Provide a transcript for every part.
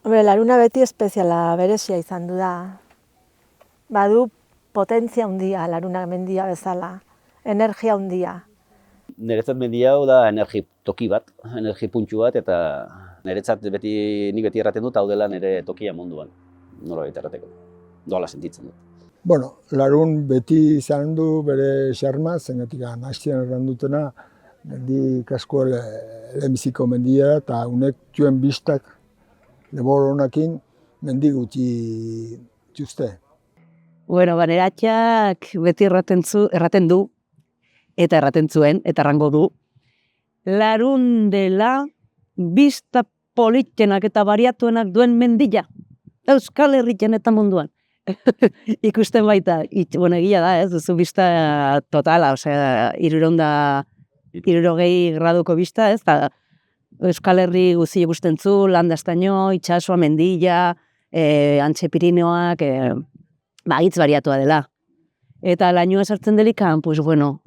Hombre, laruna beti espeziala berezia izan du da. Badu potentzia handia laruna mendia bezala, energia handia. Niretzat mendi hau da energi toki bat, energi puntxu bat, eta niretzat nik beti erraten dut hau dela nire tokia munduan, nolabait errateko. Doala sentitzen dut. Bueno, larun beti izan du bere xarma, zengatik hasieran erran dutena, mendi kasko lehenbiziko mendia, eta unek zuen bistak lebor honakin mendi gutxi txuzte. Bueno, baneratxak beti erraten du, eta erraten zuen, eta errango du, larun dela bista politxenak eta bariatuenak duen mendila, Euskal Herrian eta munduan. Ikusten baita, bueno, egia da, ez duzu bista totala, osea, 360 graduko bista, ez da, Euskal Herri guzi ikusten zu, Landastaino, itxasua, mendila, Antxe Pirineoak, hitz bariatua dela. Eta lainoa sartzen delikan, pues bueno,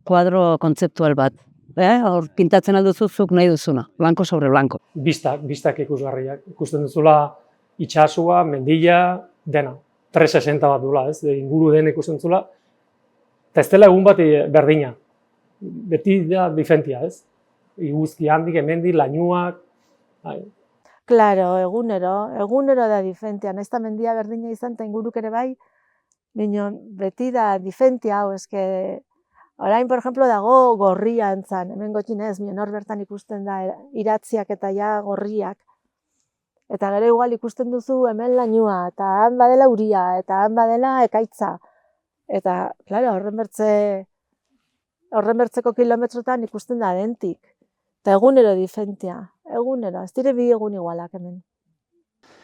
kuadro kontzeptual bat. Hor pintatzen alduzuzuk nahi duzuna, blanko sobre blanko. Bistak ikusgarriak. Ikusten duzula itxasua, mendila, dena. 360 bat dula, ez? Inguru den ikusten zula. Eta ez dela egun bat berdina. Beti da diferentia, ez? Iguzki handik, hemendik, lainuak. Claro, egunero da diferentia. Nahiz eta mendia berdina izan, eta inguruk ere bai, beti da diferentia hau, eske, orain, por ejemplo, dago gorria entzan, hemen gotxinez, hor bertan ikusten da iratziak eta ja gorriak. Eta gero igual ikusten duzu hemen lainua, eta han badela uria, eta han badela ekaitza. Eta, claro, horren bertzeko kilometrotan ikusten da dentik. Eta egunero diferentia, egunero, ez dire bi egun igualak hemen.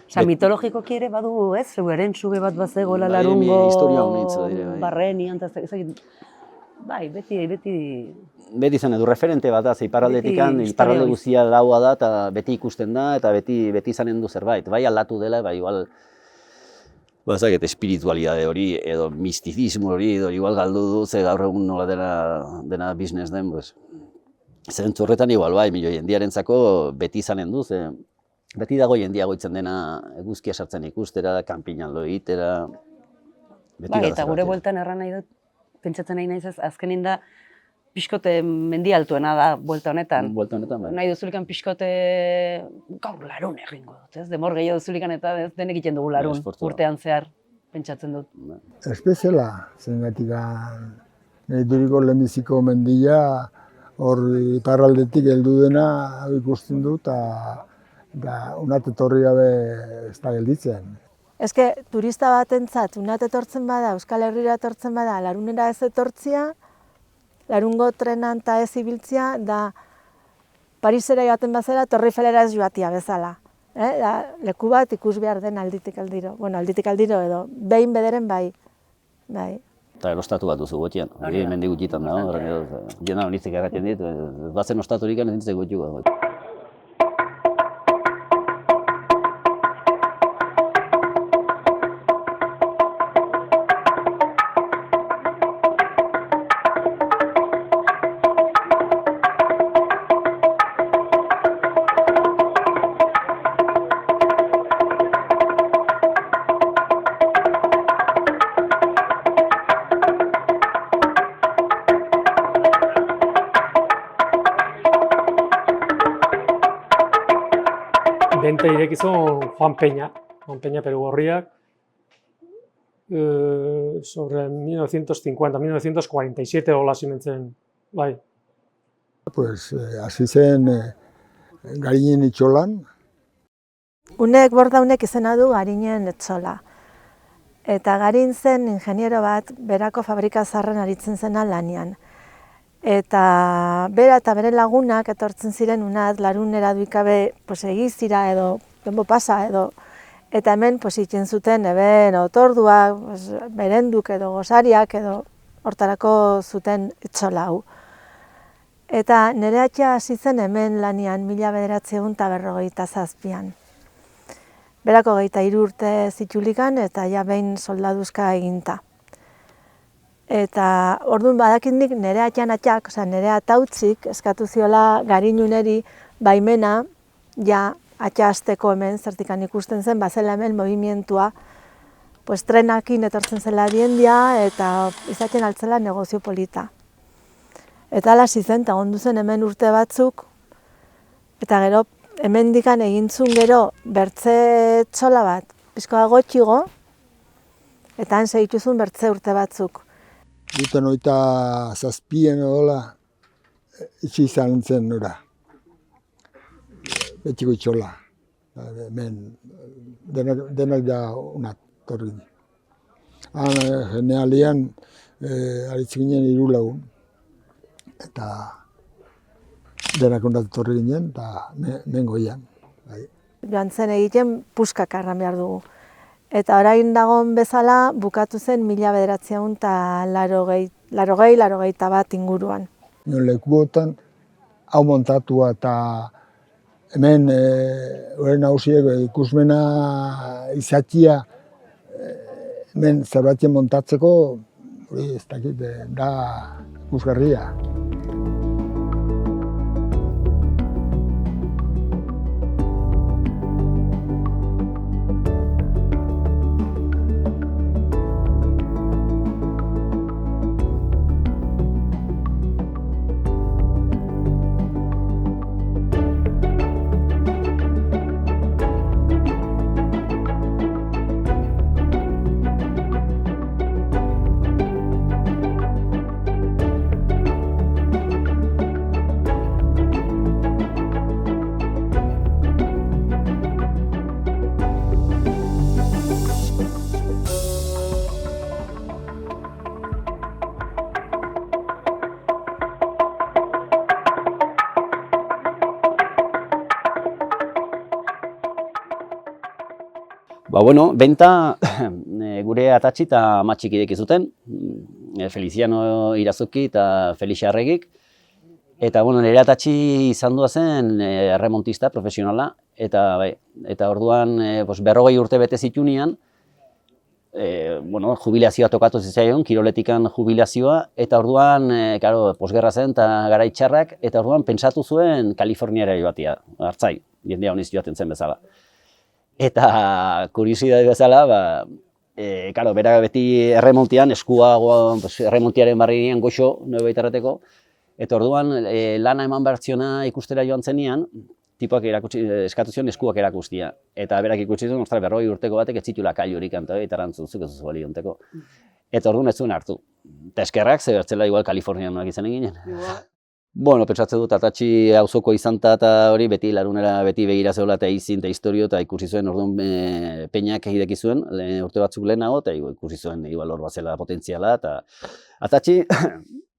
Osa, mitologikoki ere badu, ez? Zeueren suge bat bazegoela larungo, barrenian, bai, beti... Beti izan edu referente bat da, iparraldetik, iparralde guztia daua da, eta beti ikusten da, eta beti izanen du zerbait. Bai aldatu dela, bai igual, bazaket, espiritualidade hori, edo mistizismo hori, edo igual galdu du, ze gaur egun nola dena business den, zentzu horretan igual, bai, milio jendiarentzako beti izanen du, ze beti dago jendia goitzen dena eguzkia sartzen ikustera, kanpinan lo egitera. Bai, eta gure bueltan erran nahi dut, pentsatzen nahi naiz, azkenin da, pixkote mendi altuena da buelta honetan. Buelta honetan, bai. Nahi duzulikan pixkote gaur larun egingo dut, ez? Demor gehiago duzulikan eta denek egiten dugu larun, urtean zehar, pentsatzen dut. Espeziala, zengatik nahi duriko lehenbiziko mendia, hor iparraldetik heldu dena ikusten dut, eta unat etorri gabe ez da gelditzen. Eske, turista batentzat unat etortzen bada, Euskal Herrira etortzen bada, larunera ez etortzia, larungo trenan eta ez ibiltzia, da Parisera joaten bazera, Torre Eiffelera ez joatia bezala. Leku bat ikus behar den alditik aldiro. Bueno, alditik aldiro edo, behin bederen bai. Eta erostatu bat duzu gotian, hori mendi gutxitan da, jena honitzik erraten dit, bazen ostaturik ez nintzen gutxuko. Bente irekizun Juan Peña Perugorriak, sobre 1950-1947 hola zimentzen, bai. Pues, hasi zen Garinen Itxolan. Unek Bordaunek izena du Garinen Etxola. Eta Garin zen ingeniero bat, berako fabrika zaharren aritzen zena lanian. Eta bera eta bere lagunak etortzen ziren unat larunera duikabe egizira edo denbo pasa edo. Eta hemen itzen zuten eben otorduak, merenduk edo gosariak edo hortarako zuten etxola hau. Eta nire atxa hasi zen hemen lanian 1957an. Berako 23 urte zitulikan eta ja behin soldaduzka eginta. Eta orduan badakitnik nire atxan nire atautzik eskatu ziola Garinuneri baimena ja atxasteko hemen, zertikan ikusten zen, bazela hemen movimentua, pues trenakin etortzen zela diendia eta izaten altzela negozio polita. Eta ala zen, eta ondu zen hemen urte batzuk, eta gero hemendikan egintzun gero bertze txola bat, pizkoa gotxigo, eta han segituzun bertze urte batzuk. Duten 27 edola itxi izan zen nora. Betxiko itxola. Hemen denak da unat torri. Han generalian aritzik ginen 3 lagun. Eta denak unat torri ginen eta mengoian. Joan zen egiten puskak arran behar dugu. Eta orain dagoen bezala bukatu zen 1981 inguruan. Lekuotan hau montatua eta hemen horren nagusiek ikusmena izatia hemen zerbatien montatzeko hori ez dakit da ikusgarria. Bueno, benta gure atatxi eta amatxik ireki zuten, Feliciano Irazuki eta Felixa Arregik. Eta nire atatxi izan zen erremontista profesionala, eta orduan 40 urte bete zitunean, jubilazioa tokatu zitzaion, kiroletikan jubilazioa, eta orduan, posgerra zen eta garai txarrak, eta orduan pentsatu zuen Kaliforniara joatia, hartzai, jendea honiz joaten zen bezala. Eta kuriosidade bezala, bera beti erremontian, erremontiaren barrinean goxo, noe baitarrateko, eta orduan lana eman bertziona ikustera joan zenian, tipoak eskatu zion eskuak erakustia. Eta berak ikusi zuen, 40 urteko batek ez zitula kailurik anta, eta erantzuzuk ez zuzu balionteko. Eta orduan ez zuen hartu. Eta eskerrak, ze bertzela igual Kalifornianoak izan eginen. Pentsatzen dut, atatxi auzoko izanta eta hori beti larunera beti begira zegoela eta izin eta historio eta ikusi zuen orduan peinak egideki zuen urte batzuk lehenago eta ikusi zuen hor bazela potentziala eta atatxi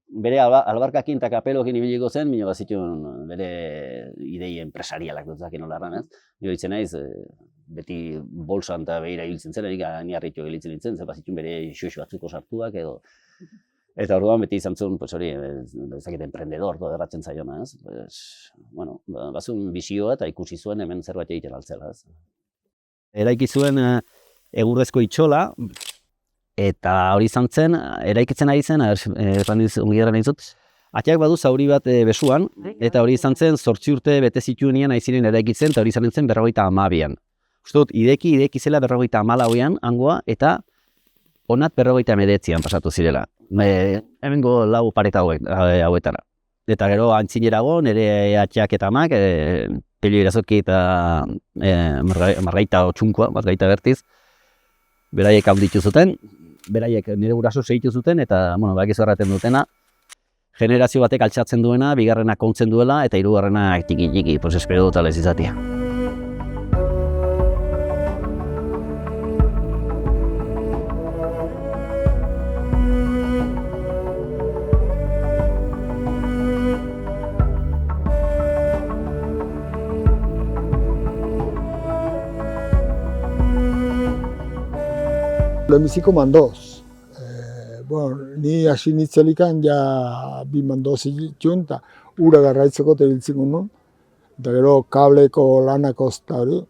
bere albarkakin eta kapelokin ibiliko zen, mino bazituen bere idei enpresarialak dutzakin olarran, ez? Nio ditzen naiz, beti bolsan eta behira hiltzen zen, niarritu egilitzen nintzen, bazituen bere xoxo batzuko sartuak edo. Eta orduan beti izan zuen, hori, ezakit emprendedor erratzen zaiona, ez? Bazun bizioa eta ikusi zuen hemen zerbait egiten altzela, ez? Eraiki zuen egurrezko itxola, eta hori izan zen, eraikitzen ari zen, ongi erran dizut, atiak badu zauri bat besuan, eta hori izan zen 8 urte bete zituenean ari ziren eraikitzen, eta hori izan zen 52an. Uste dut, ideki zela 54an hangoa, eta onat 59an pasatu zirela. Hemengo lau pareta hauetara. Eta gero antzinerago, nire atxeak eta amak, Pelio Irazoki eta Margaita Otxunkoa, Margaita Bertiz, beraiek handitu zuten, beraiek nire guraso segitu zuten, eta, bakizu erraten dutena, generazio batek altxatzen duena, bigarrena kontzen duela, eta hirugarrena tiki-tiki, espero dut alez izatea. Lehenbiziko mandoz. Ni hasi nitzelikan ja 2 mandoz zituen, eta ura garraitzeko tebiltzen nuen. Eta gero kableko lanako eta hori,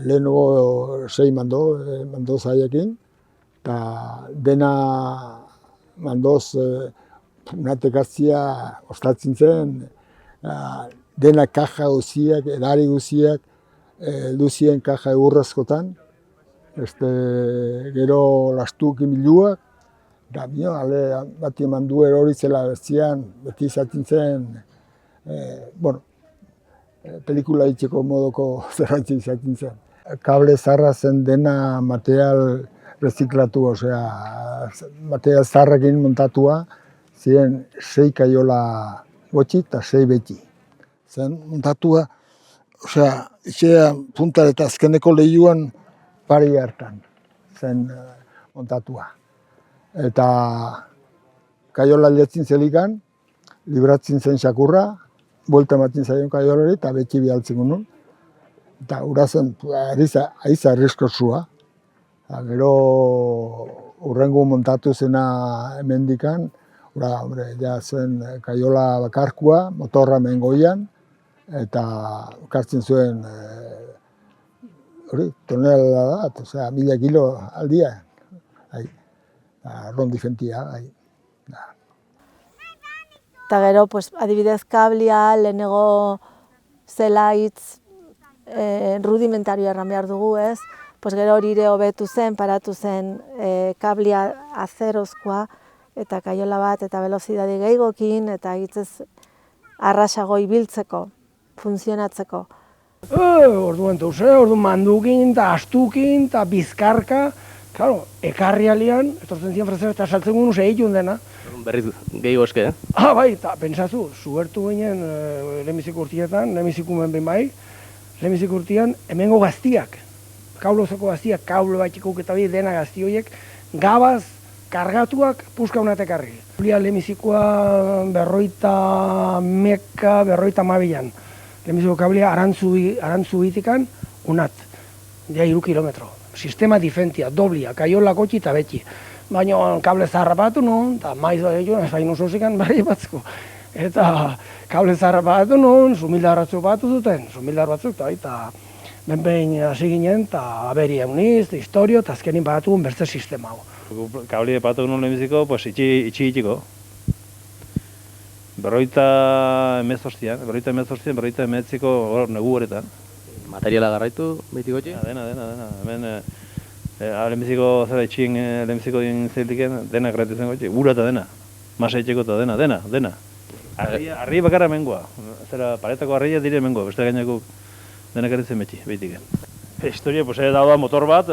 lehenago 6 mandoz haiekin. Eta dena mandoz unatekazia ostattzen zen, dena kaja guziak, edari guziak, heldu ziren kaja egurrezkotan, gero lastuki miluak, da ale bat eman du erori zela bestian, beti izaten zen, pelikula itxeko modoko zerrantzi izaten zen. Kable zarra zen dena material reziklatu, osea, material zarrekin montatua, ziren 6 kaiola gotxi eta 6 beti. Zen montatua, osea, itxea punta eta azkeneko lehiuan pari hartan zen montatua. Eta kaiola letzin zelikan, libratzen zen xakurra, buelta ematen zaion kaiolari eta beti bialtzen gunun. Eta hura zen, aiza arriskosua. Gero urrengo montatu zena hemendikan, ja zen kaiola bakarkua, motorra mengoian, eta kartzen zuen tonela bat, osea, 1000 kilo aldia. Rondi fentia. Eta gero, adibidez, kablia, lehenego zela hitz rudimentarioa erran behar dugu, ez? Gero hori ere hobetu zen, paratu zen kablia azerozkoa, eta kaiola bat, eta velozidade gehiagokin, eta hitzez arrasago ibiltzeko, funtzionatzeko. Orduan mandukin, eta astukin, eta bizkarka, claro, ekarri alian, etortzen ziren frezera eta saltzen guen segitun dena. Berriz gehiago eske, Bai, eta pentsatu, zubertu ginen lehenbizik urtietan, lehenbizik umen behin bai, lehenbizik urtean hemengo gaztiak, kaulozoko gaztiak, kaulo batxikuk eta bi dena gazti horiek, gabaz kargatuak puska unatekarri. Lehenbizikoa 52 lehenbiziko kablia arantzu bitikan unat, ja 3 kilometro. Sistema difentia, doblia, kaiola kotxi eta betxi. Baina kable zaharra batu nun, eta maiz ez baino sozikan barri batzko. Eta kable zaharra batu nun, sumildar batzuk batu zuten, eta benbein hasi ginen, eta aberi emuniz, historio, eta azkenin batu bertze sistema hau. Kabli batu nun lehenbiziko, itxiko. 58ko negu horretan. Materiala garraitu behiti gotxi? Dena. Hemen lehenbiziko zera itxin lehenbiziko din zeldiken, dena garraitu zen gotxi. Ura eta dena. Masa itxeko eta dena. Arri bakarra mengoa. Zera paretako arria dire mengoa, beste gainako dena garritzen betxi, behitik. Historia, da motor bat,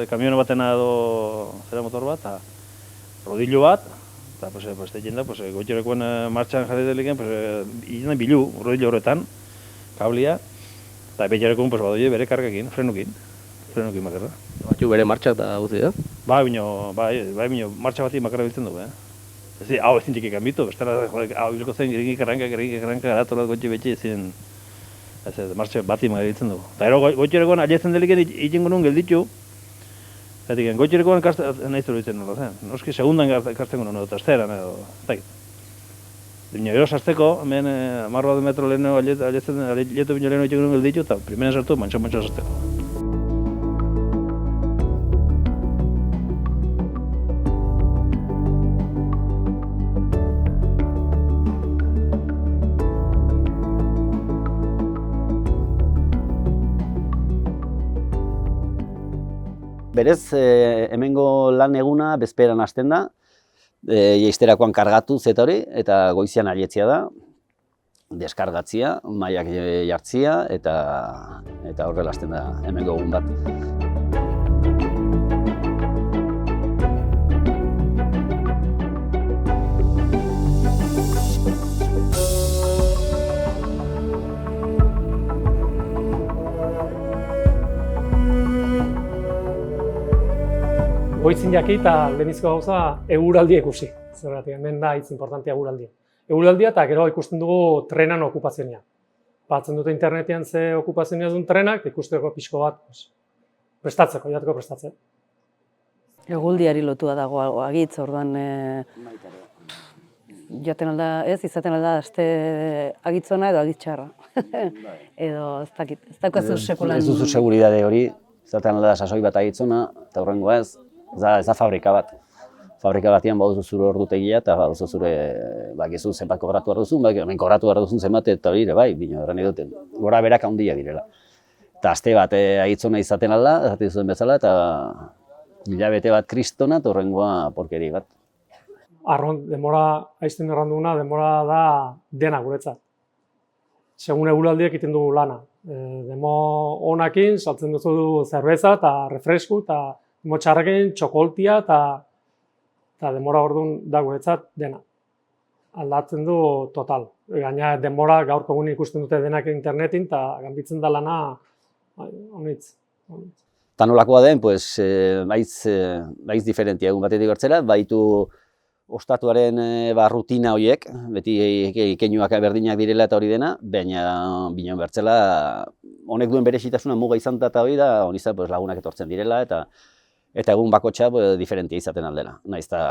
kamion batena edo zera motor bat, eta rodillo bat, eta gotxerekoen martxan jarri deliken, izan bilu, rodillo horretan, kablia, eta betxerekoen badoie bere kargakin, frenukin makarra. Batxu bere martxak da guzti, ez? Bai, bino, martxa bati makarra biltzen dugu, hau ezin txiki kanbitu, bestela, hau bilko zen, geringik arranka, garatolat gotxe betxe ezin, martxa bati makarra biltzen dugu. Eta ero gotxerekoen aletzen deliken ikingo nun gelditu, eta gotxerekoen nahiz dut ditzen nola zen, noski segundan kartzen guen, eta esteran edo, eta Bino, gero sartzeko, hemen 10 metro lehenago aletu bino lehenago itxegun gelditu, eta primeren sartu, mantxo sartzeko. Berez, hemengo lan eguna bezperan hasten da, jeisterakoan kargatu zeta hori, eta goizian aietzia da, deskargatzia, mailak jartzia, eta horrela hasten da hemengo egun bat. Goitzin jaki eta lehenbiziko gauza eguraldia ikusi. Zergatik, hemen da hitz importantea eguraldia. Eguraldia eta gero ikusten dugu trenan okupazioa. Batzen dute internetean ze okupazioa duen trenak, ikusteko pixko bat prestatzeko, jateko prestatzen. Eguldiari lotua dago agitz, orduan jaten alda, izaten alda aste agitzona edo agitzarra. Edo ez dakit, ez daukazu sekulan. Ez duzu seguridade hori, izaten alda sasoi bat agitzona, eta horrengoa ez da fabrika bat. fabrika batean baduzu zure ordutegia eta baduzu zure, bakizu zenbat kobratu behar duzun, hemen kobratu behar duzun zenbat eta hori ere bai, bino erran eduten, gora berak handia direla. Eta aste bat ahitzona izaten alda, esaten zuen bezala, eta hilabete bat kristona, eta horrengoa porkeri bat. Arron, denbora, aizten erranduna, denbora da dena guretzat. Segun eguraldiak egiten dugu lana. Demo honakin, saltzen duzu zerbeza eta refresku, eta demo txarrekin txokoltia, eta denbora orduan da guretzat dena. Aldatzen du total. Gaina denbora gaurko egun ikusten dute denak internetin, eta ganbitzen da lana honitz. Eta nolakoa den, pues, baiz diferentia egun batetik bertzera, baitu ostatuaren rutina horiek, beti keinuak berdinak direla eta hori dena, baina binon bertzela, honek duen berezitasuna muga izan eta hori da, honizan pues, lagunak etortzen direla, eta egun bakotxa diferentia izaten aldela, nahiz eta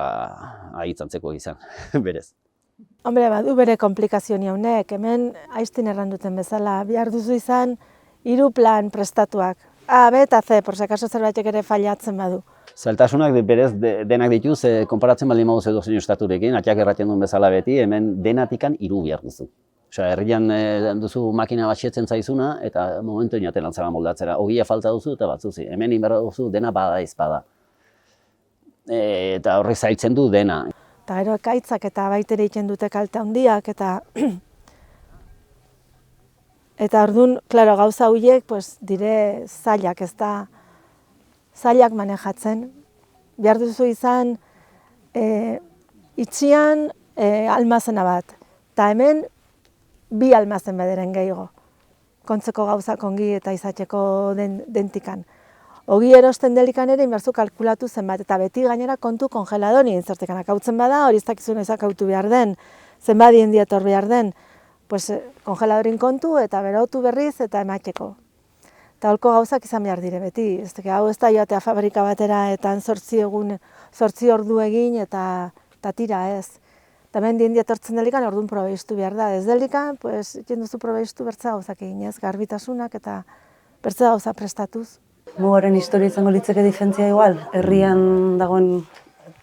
ahitzantzeko izan, berez. Hombre, badu bere komplikazioa honek, hemen aiztin erranduten bezala, behar duzu izan 3 plan prestatuak. A, B eta C, por si acaso zerbaitek ere fallatzen badu. Zailtasunak berez denak dituz, konparatzen baldin maduzu edozein estaturekin, atxak erraten duen bezala beti, hemen denatikan 3 behar duzu. Osea, herrian duzu makina bat xetzen zaizuna, eta momentu inaten altzara moldatzera. Ogia falta duzu eta batzuzi. Hemen inberra duzu dena bada ezpada. Eta horrek zailtzen du dena. Eta gero ekaitzak eta baitere egiten dute kalte handiak, eta orduan, klaro, gauza horiek dire zailak, ez da zailak manejatzen. Behar duzu izan itxian almazena bat, eta hemen 2 almazen bederen gehiago. Kontzeko gauzak ongi eta izateko dentikan. Ogi erosten delikan ere inberzu kalkulatu zenbat, eta beti gainera kontu kongeladori intzertekan akautzen bada, hori ez dakizun ezak autu behar den, zenbat diendiator behar den, kongeladorin kontu eta berotu berriz eta ematxeko. Eta holko gauzak izan behar dire beti, hau ez da joatea fabrika batera eta 8 ordu egin eta tira ez. Eta hemen diendi etortzen delikan orduan probeistu behar da. Ez delikan, egin duzu probeistu bertza gauzak egin ez, garbitasunak eta bertza gauza prestatuz. Mugaren historia izango litzeke diferentzia igual, herrian dagoen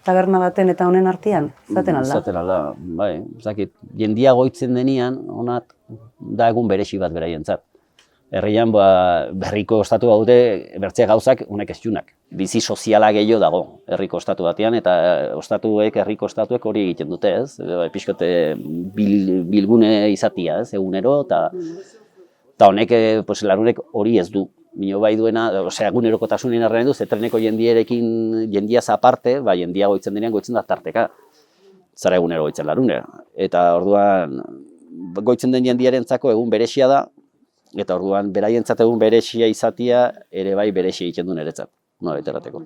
taberna baten eta honen artean, zaten alda? Zaten alda, bai. Zakit, jendia goitzen denean, honat, da egun beresi bat beraientzat. Herrian berriko ostatu baute bertzea gauzak honek ez junak. Bizi soziala gehiago dago herriko ostatu batean, eta herriko ostatuek hori egiten dute, ez? Pixkote bilgune izatia, ez? Egunero, eta honek, larunek hori ez du. Bino bai duena, egunerokotasunen arrean du, zetreneko jendiaz aparte, jendia goitzen denean goitzen da tarteka. Zara egunero goitzen larunera. Eta orduan, goitzen den jendiarentzako egun beresia da, eta orduan, beraientzat egun beresia izatia, ere bai beresia egiten du niretzat. No, eterateko.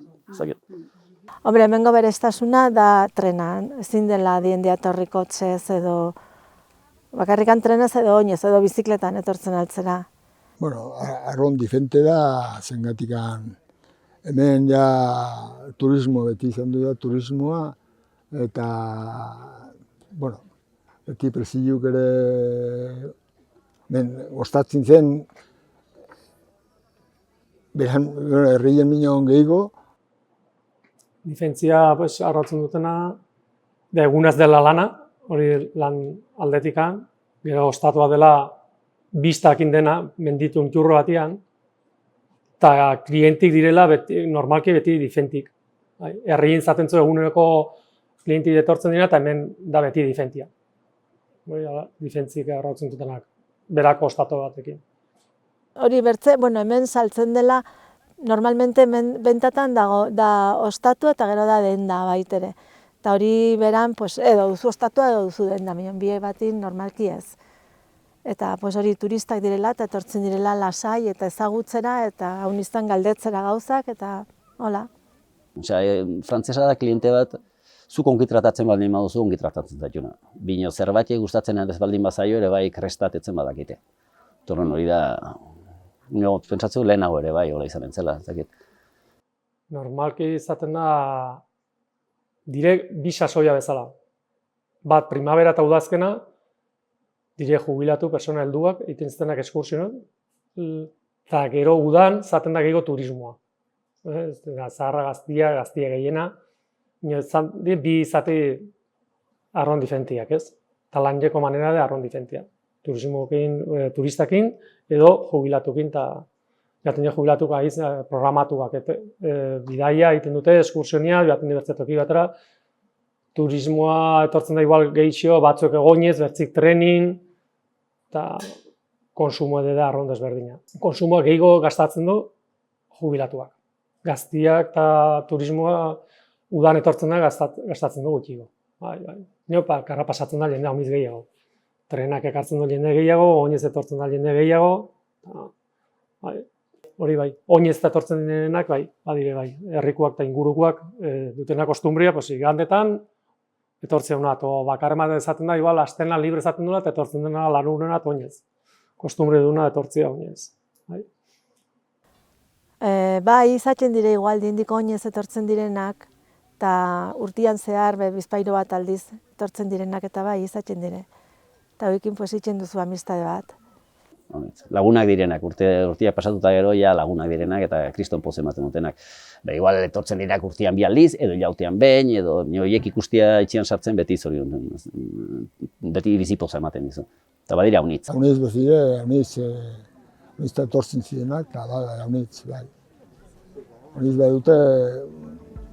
Hombre, hemengo bereztasuna da trenan, ezin dela diendia torriko txez edo, bakarrikan trenez edo oinez edo bizikletan etortzen altzera. Bueno, arron diferente da, zengatikan hemen ja turismo beti izan du da, turismoa, eta, bueno, beti preziuk ere, ostatzen zen, herrien minon gehiago. Diferentzia arratzen dutena, da egunaz dela lana, hori lan aldetikan, gero ostatua dela biztakin dena, menditu unturro batian, eta klientik direla normalki beti difentik. Herrien zaten zu eguneroko klientik etortzen dira, eta hemen da beti difentia. Difentzik arrautzen dutenak, berako ostatu batekin. Hori bertze, hemen saltzen dela, normalmente hemen bentatan dago, da ostatu eta gero da denda baitere. Eta hori beran, edo duzu ostatua edo duzu denda, bie batin normalki ez. Eta hori turistak direla eta etortzen direla lasai eta ezagutzera eta hau izan galdetzera gauzak eta hola. Frantzesa da kliente bat, zuk ongi tratatzen baldin baduzu ongi tratatzen zaituna. Bino zerbait gustatzen ez baldin bazaio ere bai krestatetzen badakite. Torren hori da, pentsatzen lehenago ere bai hola izanen zela. Normalki izaten da, dire bi sasoia bezala. Bat, primavera eta udazkena, dire jubilatu persona helduak, egiten zitenak eskursionak, eta gero udan zaten da gehiago turismoa. Zaharra gaztia gehiena, bi izate arron diferentiak, ez? Eta lanjeko manera de arron diferentia. Turistakin edo jubilatukin, eta jaten jo jubilatuak ahiz programatuak. Bidaia egiten dute, eskursionia, jaten dibertzetoki batera, turismoa etortzen da igual gehixo, batzuek egoinez, bertzik trenin, eta konsumo edo da arron desberdina. Konsumoa gehiago gastatzen du jubilatuak. Gaztiak eta turismoa udan etortzen da gastatzen du gutxigo. Niopa, karra pasatzen da jende haumiz gehiago. Trenak ekartzen du jende gehiago, oinez etortzen da jende gehiago. Hori bai, oinez etortzen direnak, badire bai, herrikuak eta ingurukoak dutena kostumbria, igandetan, etortzea unat, o bakarremat ezaten da, igual, astena libre ezaten dula, eta etortzen dena lanunenat oinez. Kostumbre duna etortzea oinez. Bai, izaten dire igual dindik oinez etortzen direnak, eta urtian zehar bizpairo bat aldiz etortzen direnak, eta bai, izaten dire. Eta hoekin itzen duzu amistade bat. Lagunak direnak, urtiak pasatuta gero, ja lagunak direnak eta kriston poz ematen dutenak. Igual etortzen direnak urtian bi aldiz, edo ilautean behin, edo horiek ikustia itxian sartzen beti zorion, beti bizipoza ematen dizu. Eta badira haunitz. Haunitz bezire, haunitz etortzen zirenak, eta haunitz, bai. Haunitz bai dute,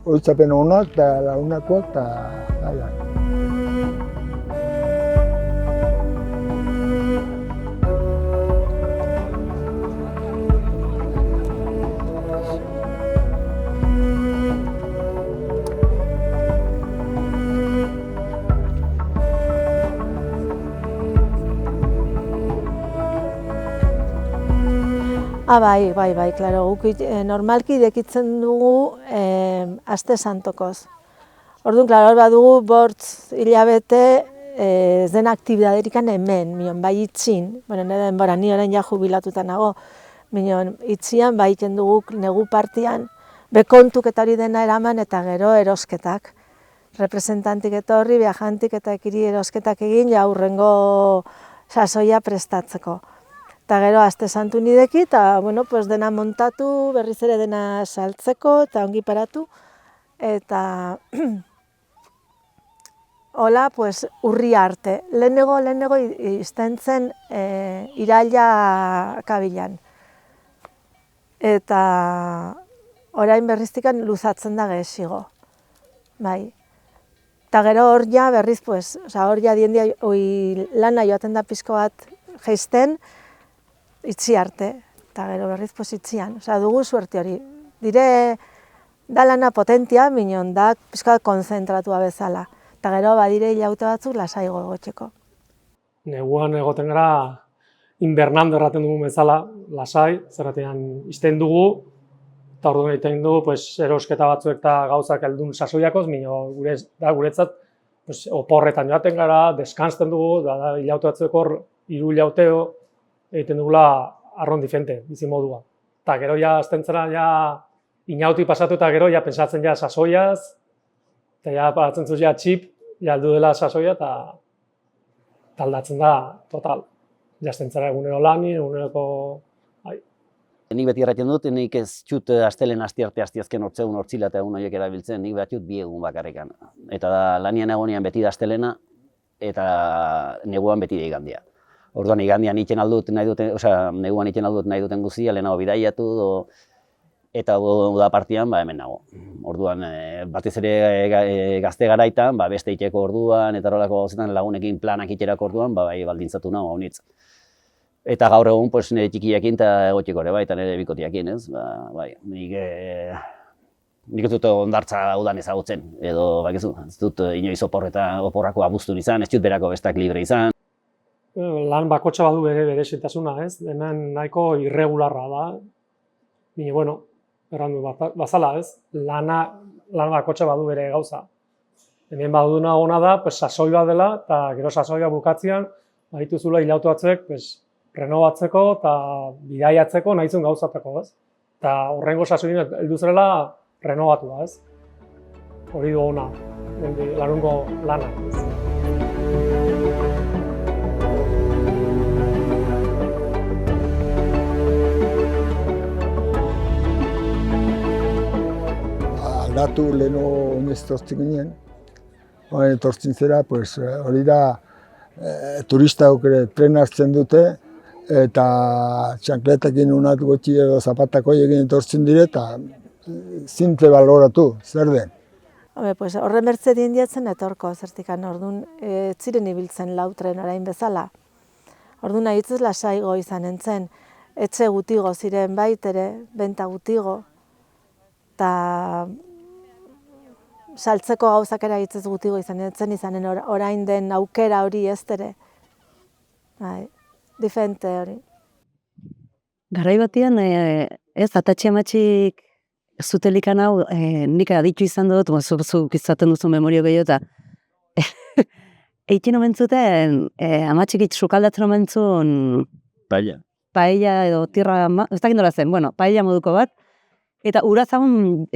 horitzapen honak eta lagunakoak, eta bai. Bai, klaro, guk normalki dekitzen dugu aste santokoz. Orduan, klaro, hor badugu bortz hilabete ez den aktibidaderikan hemen, bai itxin, nire denbora, ni orain ja jubilatuta nago, itxian bai iten dugu negu partian, bekontuk eta hori dena eraman eta gero erosketak. Representantik etorri, viajantik eta ekiri erosketak egin, ja hurrengo sasoia prestatzeko. Eta gero aste santu nideki, eta dena montatu, berriz ere dena saltzeko, eta ongi paratu. Eta hola, urri arte. Lehenego izten zen iraila kabilan. Eta orain berriztikan luzatzen da gehiago. Bai. Eta gero hor ja berriz, hor ja diendia lana joaten da pizko bat geizten, itxi arte, eta gero berriz itxian. Dugu suerte hori. Dire da lana potentia, minon da pizko bat konzentratua bezala. Eta gero badire hilaute batzuk lasaigo egotxeko. Neguan egoten gara, invernando erraten dugu bezala, lasai, zerratean izten dugu, eta orduan egiten dugu, erosketa batzuek eta gauzak heldun sasoiakoz, guretzat oporretan joaten gara, deskansten dugu, hilaute batzuek hor, 3 hilauteo, egiten dugula arron diferente, bizi modua. Eta gero ja, azten zera, inauti pasatu eta gero, pensatzen sasoiaz, eta paratzen zuz txip, aldu dela sasoia, eta aldatzen da, total. Azten zera egunero lani, eguneroko... Nik beti erraten dut, nik ez txut astelen astiarte astiazken hortzegun hortzila eta egun horiek erabiltzen, nik bat txut 2 egun bakarrekan. Eta lanian egonean beti da astelena, eta neguan beti da igandia. Orduan igandian iten aldut nahi duten, neguan iten aldut nahi duten guzia, lehenago bidaiatu, eta uda partian hemen nago. Orduan, batez ere gazte garaitan, beste iteko orduan, eta horrelako gauzetan lagunekin planak iterako orduan, bai baldintzatu nago haunitz. Eta gaur egun, nire txikiekin eta egotiko ere bai, eta nire bikotiakin, ez? Nik ez dut ondartza udan ezagutzen, edo, ez dut inoiz oporrako abuztun izan, ez dut berako bestak libre izan. Lan bakotxa badu bere zintasuna, ez? Hemen nahiko irregularra da. Baina, errandu bazala, ez? Lan bakotxa badu bere gauza. Hemen baduna ona da, sasoi bat dela, eta gero sasoia bukatzean, dituzula hilautu batzuek, renovatzeko eta bidaiatzeko nahizun gauzateko, ez? Eta horrengo sasoin heldu zerela renovatua, ez? Hori du ona, larungo lana, ez? aldatu leheno oinez etortzen ginen. Oain etortzen zera, pues, hori da turistaok ere tren hartzen dute, eta txankletekin unat gotxi edo zapatako egin etortzen dire, eta simple baloratu, zer den. Pues, horren bertze diendiatzen etorko, zertikan, orduan, ziren ibiltzen lau tren orain bezala. Orduan nahi itzez lasaigo izan entzen, etxe gutigo ziren baitere, benta gutigo, eta saltzeko gauzak ere hitzez gutigo izanen orain den aukera hori ez ere. Bai, diferente hori. Garai batean, ez, atatxe amatxik zutelikan hau, nik aditu izan dut, zuk izaten duzu memorio gehiago, eta eikin omentzuten, amatxik sukaldatzen omentzun paella edo tirra, ez dakit nola zen, bueno, paella moduko bat, eta ura zaun,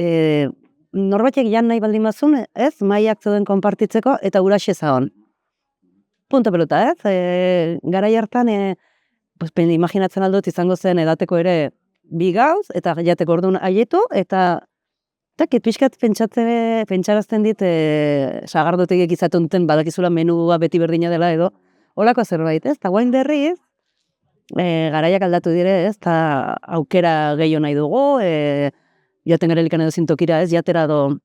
norbaitek jan nahi baldin bazun, ez, maiak zeuden konpartitzeko, eta uraxe zaun. Punto pelota, ez? Garai hartan, imaginatzen aldut izango zen edateko ere bi gauz, eta jateko orduan aietu, eta pixkat pentsarazten dit, sagardotegik izaten duten badakizula menua beti berdina dela edo, holako zerbait, ez? Eta guain berriz, garaiak aldatu dire, ez? Eta aukera gehiago nahi dugu, jaten garelikan edo zintokira, ez? Jatera do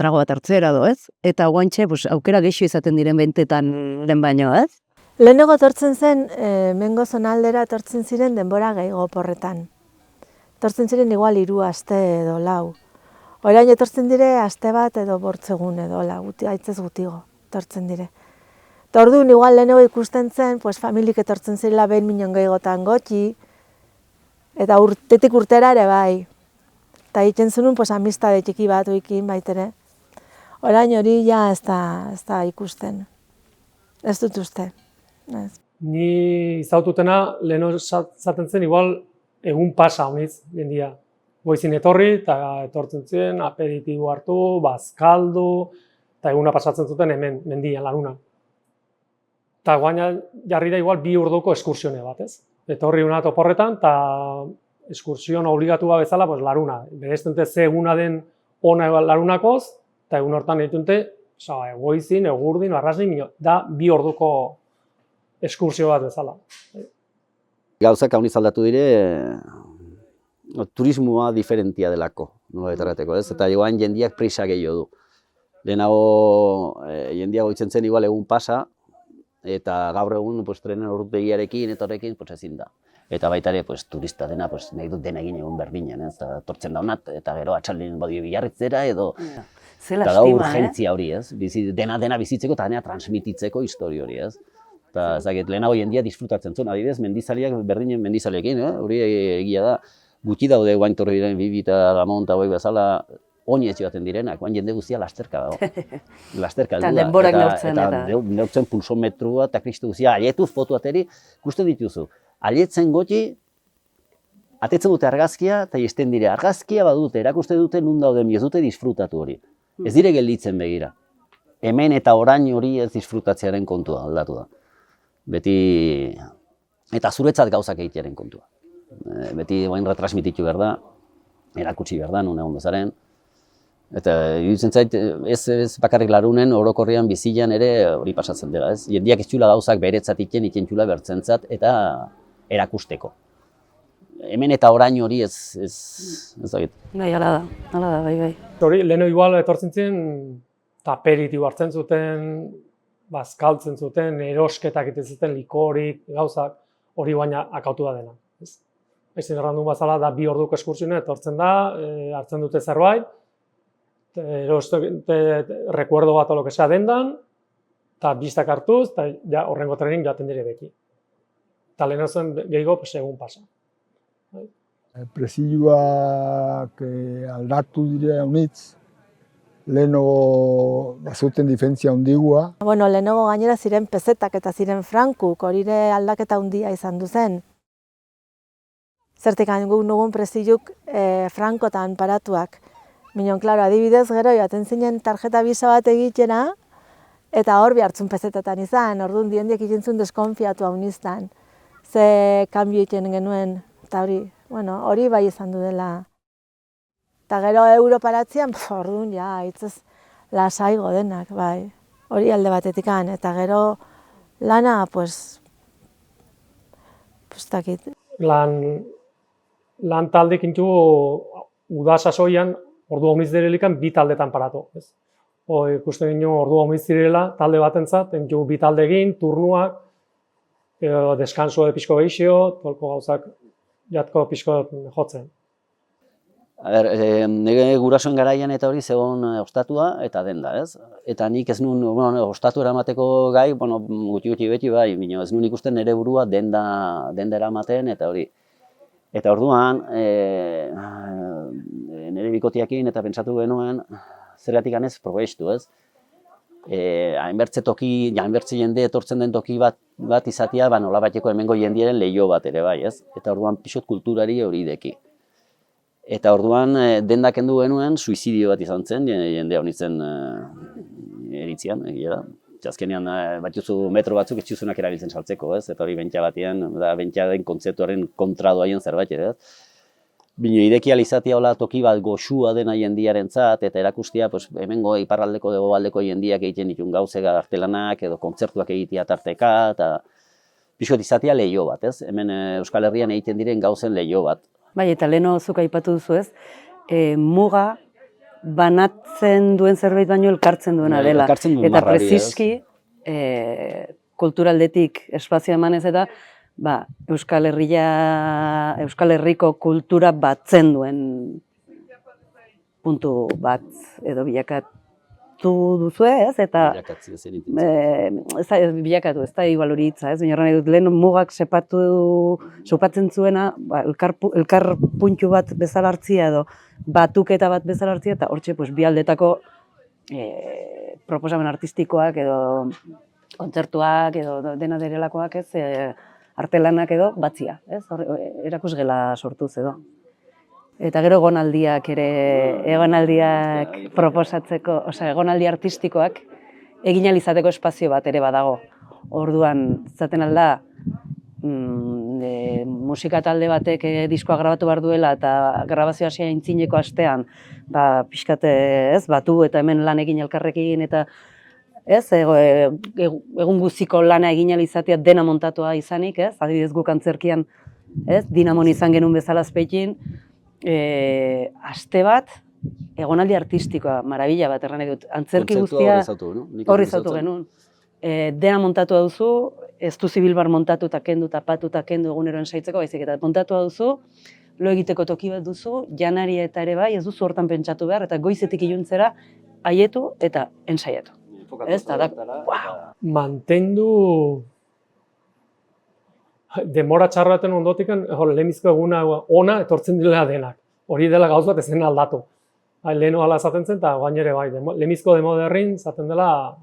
trago bat hartzera do, ez? Eta guaintxe, aukera gehiago izaten diren bentetan den baino, ez? Lehenengo etortzen zen, mengo zonaldera etortzen ziren denbora gehiago oporretan. Etortzen ziren igual 3 aste edo 4. Orain etortzen dire aste bat edo 8 egun edo aitzez gutigo etortzen dire. Eta orduan igual lehenengo ikusten zen, pues familik etortzen zirela behin minon gehiagotan gotxi, eta urtetik urtera ere bai. Eta egiten zuen, pues amistade txiki bat uikin baitere. Orain hori ja ez da ikusten. Ez dut uste. Ni izaututena leheno zaten zen igual egun pasa honitz jendia. Goizin etorri eta etortzen ziren, aperitibo hartu, bazkaldu, eta eguna pasatzen zuten hemen, mendian, Laruna. Eta guaina jarri da igual 2 orduko eskursione bat, ez? Etorri una oporretan, eta eskursion obligatua bezala, pues Laruna. Bereztente ze eguna den ona Larunakoz, eta egun hortan ditute, goizin, egurdin, arrasnin, da 2 orduko eskursio bat bezala. Gauzak hauniz aldatu dire, turismoa diferentia delako, nola betarrateko, ez? Eta joan jendiak prisa gehiago du. Lehenago jendia goitzen zen igual egun pasa, eta gaur egun trenen ordutegiarekin eta horrekin ezin da. Eta baita ere turista dena nahi dut dena egin egun berdinen, ez? Tortzen daunat, eta gero atxaldin badio bilarritzera edo... Eta da urgentzia hori, ez? Dena bizitzeko eta dena transmititzeko histori hori, ez? Eta ezaget, lehenago jendia disfrutatzen zuen, adibidez, mendizaliak berdinen mendizaleekin, hori egia da, gutxi daude guain torri diren Bibi eta Ramon eta hoi bezala, oinez joaten direnak, guain jende guztia lasterka dago. Lasterka Eta denborak neurtzen eta neurtzen pulsometrua eta kristu guztia, aietu foto ateri, ikusten dituzu. Aietzen goti, atetzen dute argazkia eta izten dire, argazkia badute, erakuste dute nun dauden, ez dute disfrutatu hori. Ez dire gelditzen begira. Hemen eta orain hori ez disfrutatzearen kontua aldatu da. Beti, eta zuretzat gauzak egitearen kontua. Beti guain retransmititu behar da, erakutsi behar da, nun egon dozaren. Eta iruditzen zait, ez bakarrik Larunen, orokorrean bizilan ere hori pasatzen dela, ez? Jendiak ez txula gauzak beretzat iten, iken txula bertzentzat, eta erakusteko. Hemen eta orain hori ez dakit. Bai, hala da, bai. Hori, leheno igual etortzen ziren, eta aperitibo hartzen zuten, bazkaltzen zuten, erosketak egiten zuten, likorik, gauzak, hori baina akautu da dena. Ezin errandun bazala, da 2 orduko eskursione, etortzen da, hartzen dute zerbait, rekuerdo bat olo que sea dendan, eta biztak hartuz, eta horrengo trenin joaten dire beki. Eta leheno zen gehiago egun pasa. Prezioak aldatu dire haunitz, leheno bazuten difentzia handigua. Bueno, lehenago gainera ziren pesetak eta ziren frankuk, horire aldaketa handia izan duzen. Zertik guk nugun preziuk frankotan paratuak. Minon, klaro, adibidez gero joaten zinen tarjeta bisa bat egitena, eta hor behartzun pesetetan izan, orduan diendiek ikintzun deskonfiatu hauniztan. Ze kanbio egiten genuen, eta hori bai izan du dela. Eta gero Europaratzean, orduan, ja, hitzez lasaigo denak, bai. Hori alde batetikan, eta gero lana, pues dakit. Lan talde kintu uda sasoian, ordu homiz direlikan bi taldetan paratu. Ikusten ginen ordu homiz direla talde batentzat, kintu bi talde egin, turnuak, deskanso pixko behixio, tolko gauzak jatko pixko jotzen. Nire gurasoen garaian eta hori zegoen ostatua eta denda, ez? Eta nik ez nuen, ostatu eramateko gai, gutxi beti bai, ez nuen ikusten nire burua denda eramaten eta hori. Eta orduan, nire bikotiakin eta pentsatu genuen, zergatik ganez probestu, ez? Hainbertze toki, hainbertze jende etortzen den toki bat izatea, nolabaiteko hemengo jendiaren leio bat ere bai, ez? Eta orduan pixot kulturari hori deki. Eta orduan dendak kendu genuen suizidio bat izan zen, jende honitzen eritzian, egia da. Azkenean batuzu metro batzuk etxuzunak erabiltzen saltzeko, ez? Eta hori bentia batean, bentia den kontzeptuaren kontra doaien zerbait ere, ez? Bino, ideki alizatia hola toki bat goxua dena jendiarentzat eta erakustia hemengo iparraldeko hegobaldeko jendiak egiten ditun gauzek artelanak edo kontzertuak egitea tarteka eta pixot izatea leio bat, ez? Hemen Euskal Herrian egiten diren gauzen leio bat. Bai, eta leheno zuk aipatu duzu ez, muga banatzen duen zerbait baino elkartzen duena dela. Eta preziski, kulturaldetik espazio emanez eta Euskal Herriko kultura batzen duen puntu bat edo bilakatu duzu ez, eta bilakatu, ez da igual hori hitza, ez? Baina dut lehen mugak supatzen zuena, elkar puntu bat bezala hartzia edo batuketa bat bezala hartzia, eta hortxe bi aldetako proposamen artistikoak edo kontzertuak edo dena derelakoak ez, artelanak edo batzia, ez? Erakusgela sortuz edo. Eta gero egonaldiak ere, egonaldiak proposatzeko, egonaldi artistikoak egin alizateko espazio bat ere badago. Orduan, zaten alda, musika talde batek diskoa grabatu behar duela eta grabazio hasia aintzineko astean, pixkate ez, batu eta hemen lan egin elkarrekin eta ez, egun guziko lana egin alizatea dena montatua izanik, ez, adibidez guk antzerkian, ez, dinamon izan genuen bezala azpeikin, aste bat, egonaldi artistikoa, marabila bat erran dut. Antzerki guztia horri zautu genuen. Dena montatu duzu, ez duzi bilbar montatu eta kendu, tapatu eta kendu eguneroen saitzeko, baizik eta montatu duzu, lo egiteko toki bat duzu, janari eta ere bai, ez duzu hortan pentsatu behar, eta goizetik iluntzera haietu eta ensaiatu. Ez da, mantendu demora txarraten ondotikan, lehenbizko eguna ona etortzen dela denak. Hori dela gauz bat ezen aldatu. Leheno hala esaten zen, eta gain ere bai, lehenbizko demoderrin esaten dela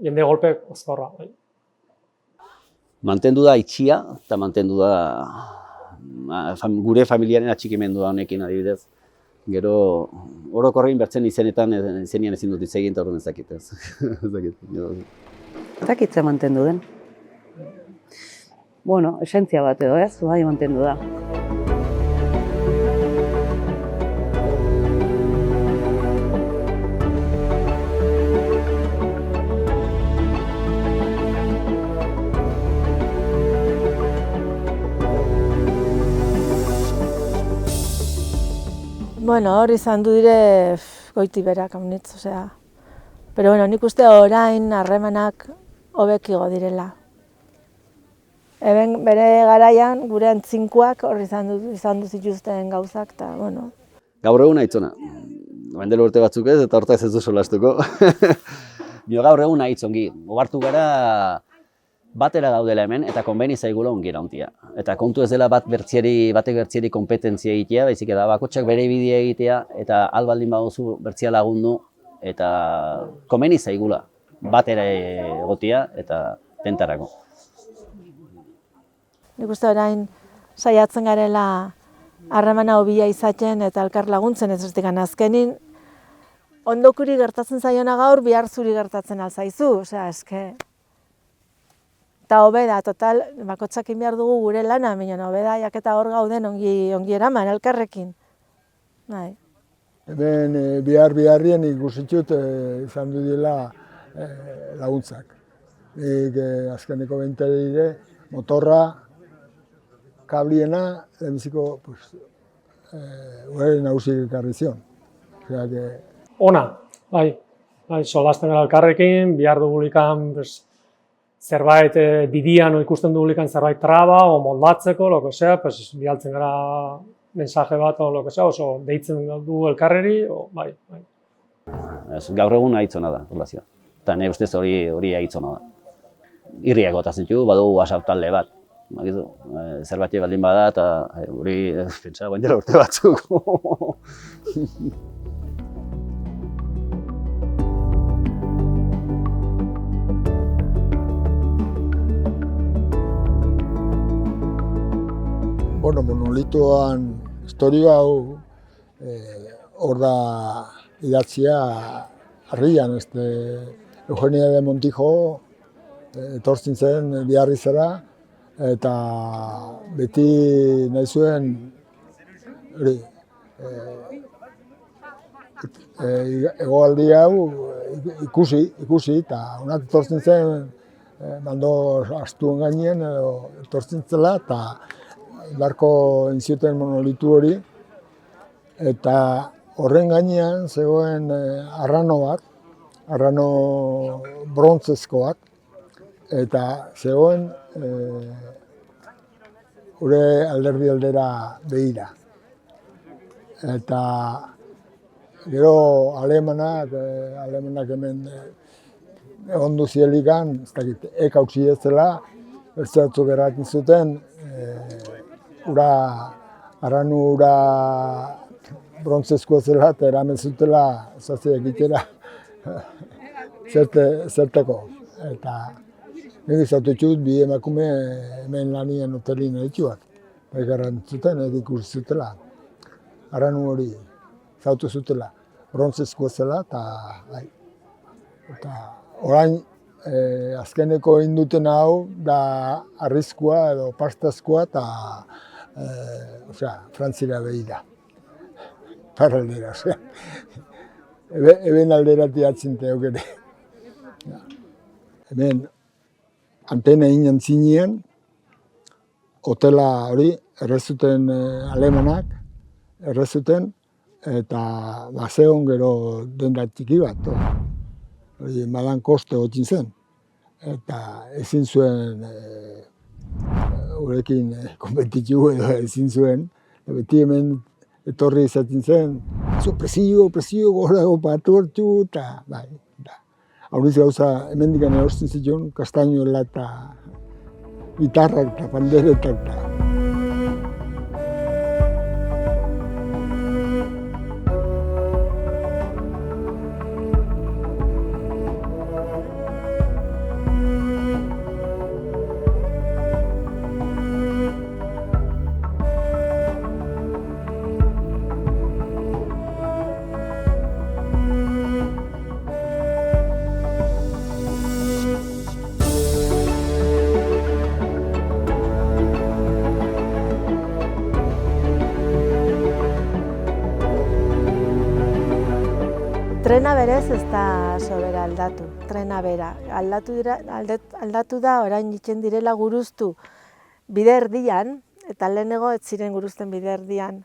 jende golpe ozkorra. Mantendu da itxia, eta mantendu da gure familiaren atxikimendua honekin adibidez. Gero, orokorrein bertzen izenetan, izenian ezin dut hitz egin, eta horren ezakit ez. Ezakitza mantendu den. Bueno, esentzia bat edo ez, bai mantendu da. Bueno, hor izan du dire goiti berak haunitz, osea. Pero bueno, nik uste orain harremanak hobekigo direla. Eben bere garaian gure antzinkuak hor izan du zituzten gauzak, eta bueno. Gaur egun aitzona. Mendelo urte batzuk ez, eta hortaz ez du solastuko. Gaur egun aitzongi. Ogartu gara batera gaudela hemen, eta konbeni zaigula ongira ontia. Eta kontu ez dela batek bertzieri kompetentzia egitea, baizik eta bakotxak bere bidea egitea, eta albaldin baduzu bertzia lagundu, eta konbeni zaigula batera egotia eta tentarako. Nik uste orain saiatzen garela harremana hobia izaten eta elkar laguntzen ez eztikan azkenin, ondokuri gertatzen zaiona gaur, bihar zuri gertatzen alzaizu, osea, eske. Eta hobe da, total, bakotxakin behar dugu gure lana, baina hobe da, jaketa hor gauden ongi eraman elkarrekin. Bai. Hemen biharrien ikusitxut izan du dela laguntzak. Nik azkeneko bentare dire, motorra, kabliena, lehenbiziko, gure nagusi ekarri zion. Osea, que... Ona, bai, solasten gara elkarrekin, behar dugulikan zerbait bidian ikusten dugulikan zerbait traba o moldatzeko, lo que sea, bialtzen gara mensaje bat o lo que sea, oso deitzen du elkarreri, bai. Gaur egun aitzona da, relazioa. Eta nire ustez hori aitzona da. Irriak gotatzen ditu, badugu WhatsApp talde bat. Zerbait baldin bada, eta hori pentsa guain dela urte batzuk. Bueno, monolitoan historia hau hor da idatzia harrian, Eugenia de Montijo etortzen zen Biarrizera, eta beti nahi zuen hegoaldi hau ikusi, eta honat etortzen zen mando astuen gainean etortzen zela, eta barko entzioten monolitu hori, eta horren gainean zegoen arrano bat, arrano brontzezko bat, eta zegoen gure alderdi aldera behira. Eta gero alemanak hemen egon duzielikan, ez dakit, ekautzi ez zela, beste batzuk erraten zuten, arranu ura brontzezkoa zela eta eramen zutela zaziak egitera zerteko. Eta nik izatu txut bi emakume hemen lanien hotelin edituak. Egarran zuten, ikusi zutela. Arranu hori zautu zutela. Brontzezkoa zela eta orain azkeneko induten hau da arriskua edo pastazkoa eta Frantzira behira. Paraldera, Eben alderatik atzen teok ere. Hemen antena inen zinean, hotela hori errezuten alemanak, errezuten, eta bazeon gero denda txiki bat. Hori madan koste gotzin zen. Eta ezin zuen horrekin konbentitxu edo ezin zuen. Beti hemen etorri izaten zen, presio, gorago batu hartu, eta bai. Aurriz gauza, hemen digan erosten zituen, kastainoela eta gitarrak eta panderetak eta. Trena berez ez da sobera aldatu, trena bera. Aldatu da orain itzen direla guruztu bide erdian, eta lehenego ez ziren guruzten bide erdian.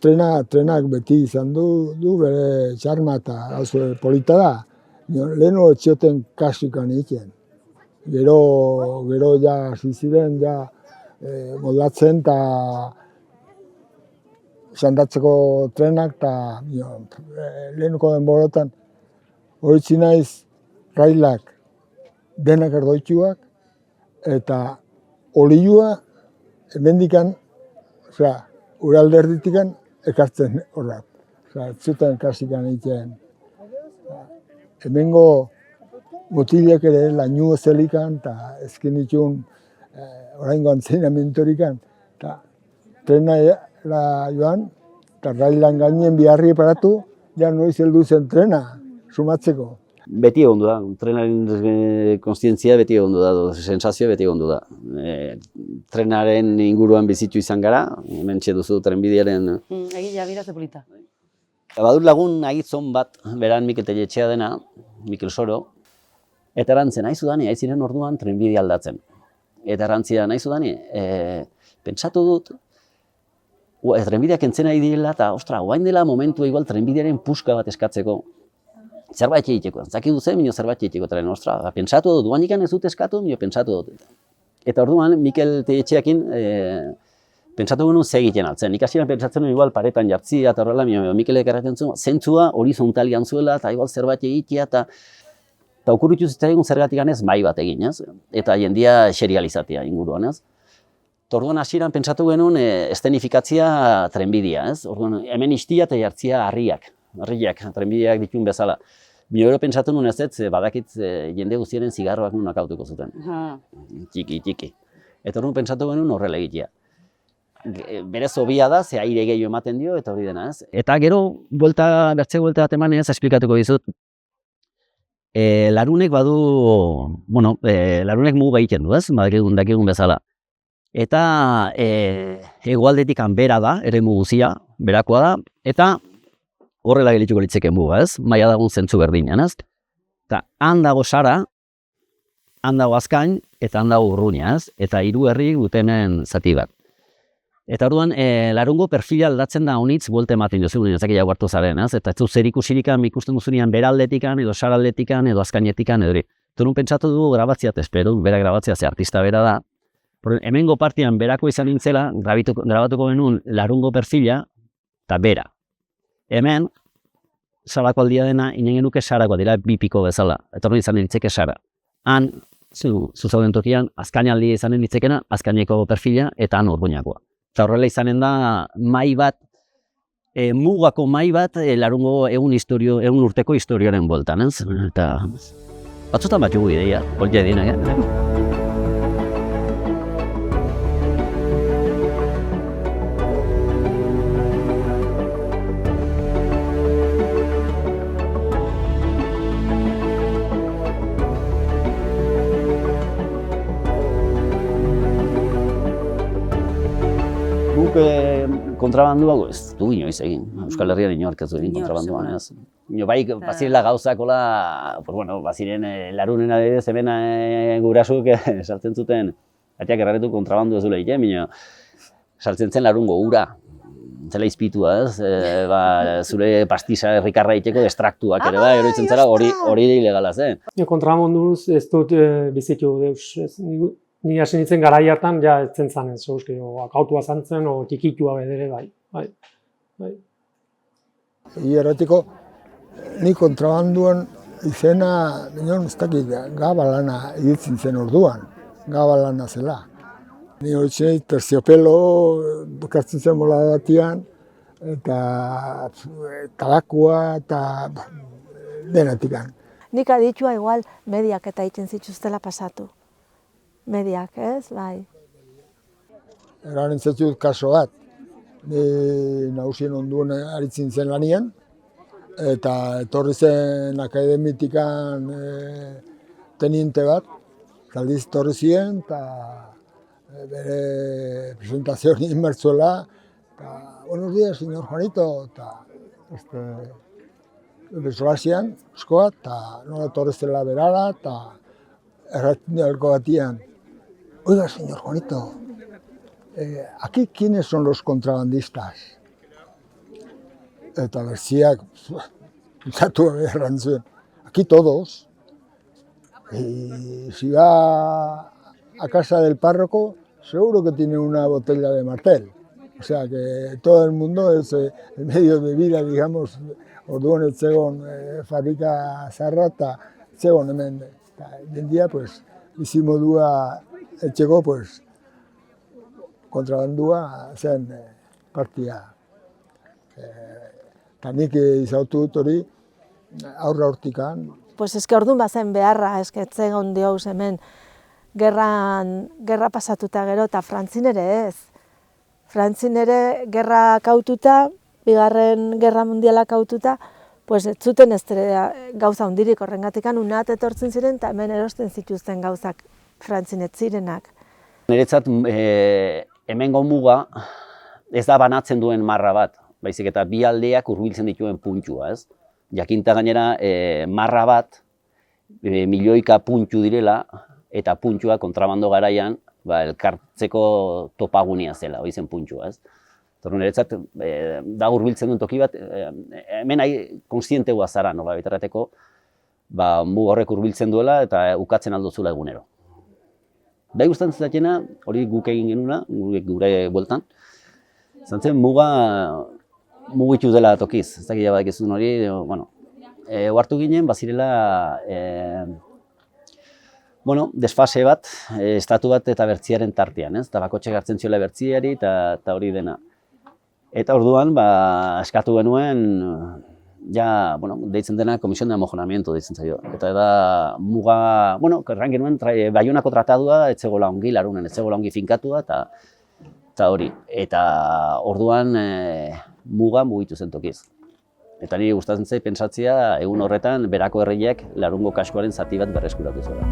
Trenak beti izan du bere txarma eta polita da. Leheno ez zioten kasukan egiten. Gero ja ziren moldatzen eta zandatzeko trenak eta lehenuko denborotan horitzi naiz railak denak erdoitxuak eta olioa hemendikan, uralderditikan ekartzen horrat. Ez zuten kasikan egiten. Hemengo mutilek ere lainu ezelikan eta ezkin ditun oraingo antzenamentorikan. Trena joan, eta railan gainen biharri paratu, ja noiz heldu zen trena, sumatzeko. Beti egon da, trenaren kontzientzia beti egon da, sensazioa beti egon da. Trenaren inguruan bizitu izan gara, hemen duzu trenbidearen. Egia bira ze polita. Badut lagun agitzon bat, beran Mikel Telletxea dena, Mikel Soro, eta erantzen, nahi zudani, ziren orduan trenbide aldatzen. Eta erantzia, nahi zudani, pentsatu dut, trenbideak entzen nahi direla, eta ostra, guain dela momentua igual trenbidearen puska bat eskatzeko. Zerbait egiteko, zaki duzen, minio zerbait egiteko tren, ostra, pentsatu dut, duan ikan ez dut eskatu, minio pentsatu dut. Eta orduan, Mikel Telletxeakin, pentsatu genuen ze egiten altzen. Nik hasieran pentsatzen nuen igual paretan jartzia eta horrela, Mikelek erraten zuen, zentzua horizontalian zuela eta igual zerbait egitea eta okurritu zitzaigun zergatik ez mai bat egin, ez? Eta jendia serializatea inguruan, ez? Orduan hasieran pentsatu genuen estenifikatzia trenbidea, ez? Orduan hemen istia eta jartzia harriak, trenbideak ditun bezala. Gero pentsatu nuen ez, badakit jende guztiaren zigarroak nunak autuko zuten. Txiki. Eta orduan pentsatu genuen horrela egitea. Berez hobia da, ze aire gehiago ematen dio, eta hori dena, ez? Eta gero, bertze buelta bat emanez, esplikatuko dizut. Larunek badu, larunek muga egiten du, ez? Dakigun bezala. Eta hegoaldetik bera da, eremu guzia, berakoa da, eta horrela gelituko litzeke muga, ez? Maila dagun zentzu berdinean, ez? Eta han dago Sara, han dago Azkain, eta han dago Urruña, ez? Eta hiru herri dutenen zati bat. Eta orduan, larungo perfila aldatzen da honitz buelte ematen duzu, ezak jau hartu zaren, ez? Eta ez du zer ikusirikan, ikusten duzunean beraldetikan, edo saraldetikan, edo azkainetikan, edo hori. Torun pentsatu dugu grabatziat, espero, bera grabatzia, ze artista bera da. Hemengo partian berako izan nintzela, grabatuko genuen larungo perfila, eta bera. Hemen, Sarako aldia dena, inen genuke Sarakoa dira, bipiko bezala. Eta hori izan nintzeke Sara. Han, zuzauden tokian, azkainaldia izan nintzekena, azkaineko perfila, eta han Urruñakoa. Eta horrela izanen da, mai bat, mugako mai bat, larungo egun urteko historioaren bueltan, ez? Eta batzutan bat jugu ideia, hori edina, kontrabandua ez du inoiz egin, Euskal Herrian inork ez du egin kontrabanduan, ez. Bai, bazirela gauzakola, baziren larunen adibidez, hemen gurasuk sartzen zuten, atiak erraretu kontrabandu ez duela egiten, sartzen zen larungo ura, zela izpitua, ez, zure pastisa herrikarra egiteko destraktuak ere, eroitzen zara, hori ilegala zen. Kontrabanduz ez dut bizitu deus, ni hasi nintzen garai hartan, ja ez zen zan ez, akautua zantzen, o tikitua bedere, bai. Erratiko, ni kontrabanduan izena, ez dakit, gabalana egitzen zen orduan, gabalana zela. Ni hori terziopelo bukatzen zen bola batian, eta tabakoa eta denatikan. Nik aditua igual mediak eta egiten zituztela pasatu. Mediak, ez? Bai. Eraren zetut kaso bat, nagusien onduan aritzen zen lanian, eta etorri zen akademitikan teniente bat, aldiz etorri ziren, eta bere presentazioan inmertzuela, eta buenos días, señor Juanito, eta bezolazian, eskoa, eta nola etorri zela berara, eta erratzen delko batian, oiga, señor Juanito, aquí, ¿quiénes son los contrabandistas? Eta berziak, pentsatu errantzuen, aquí todos. Y si va a casa del párroco, seguro que tiene una botella de martel. O sea, que todo el mundo es el medio de vida, digamos, orduan ez zegoen fabrika zarra eta zegoen hemen. En día, pues, bizimodua etxeko, pues, kontrabandua zen partia. Eta nik izautu dut hori aurra hortikan. Pues eske orduan bazen beharra, eske etzegon diouz hemen gerra pasatuta gero, eta Frantzin ere ez. Frantzin ere gerra kaututa, Bigarren Gerra Mundiala kaututa, pues ez zuten ez gauza hundirik horrengatikan unat etortzen ziren eta hemen erosten zituzten gauzak Frantzin ez zirenak. Niretzat hemengo muga ez da banatzen duen marra bat, baizik eta bi aldeak hurbiltzen dituen puntua, ez? Jakinta gainera marra bat milioika puntu direla eta puntua kontrabando garaian elkartzeko topagunea zela, hori zen puntua, ez? Niretzat da hurbiltzen duen toki bat, hemen konstientegoa zara, nolabait errateko, muga horrek hurbiltzen duela eta ukatzen aldozula egunero. Bai gustatzen zatena, hori guk egin genuna, gure bueltan, zantzen mugitu dela tokiz, ez dakila badakizun hori, ohartu ginen, bazirela desfase bat, estatu bat eta bertziaren tartean, ez? Eta bakotxek hartzen ziola bertziari eta hori dena. Eta orduan, eskatu genuen, deitzen dena Comisión de Amojonamiento deitzen zaio. Eta da muga, erran genuen, Baionako tratadua, ez zegoela ongi, larunen, ez zegoela ongi finkatua, eta hori. Eta orduan muga mugitu zen tokiz. Eta niri gustatzen zait pentsatzea egun horretan berako herriak Larungo kaskoaren zati bat berreskuratu zuela.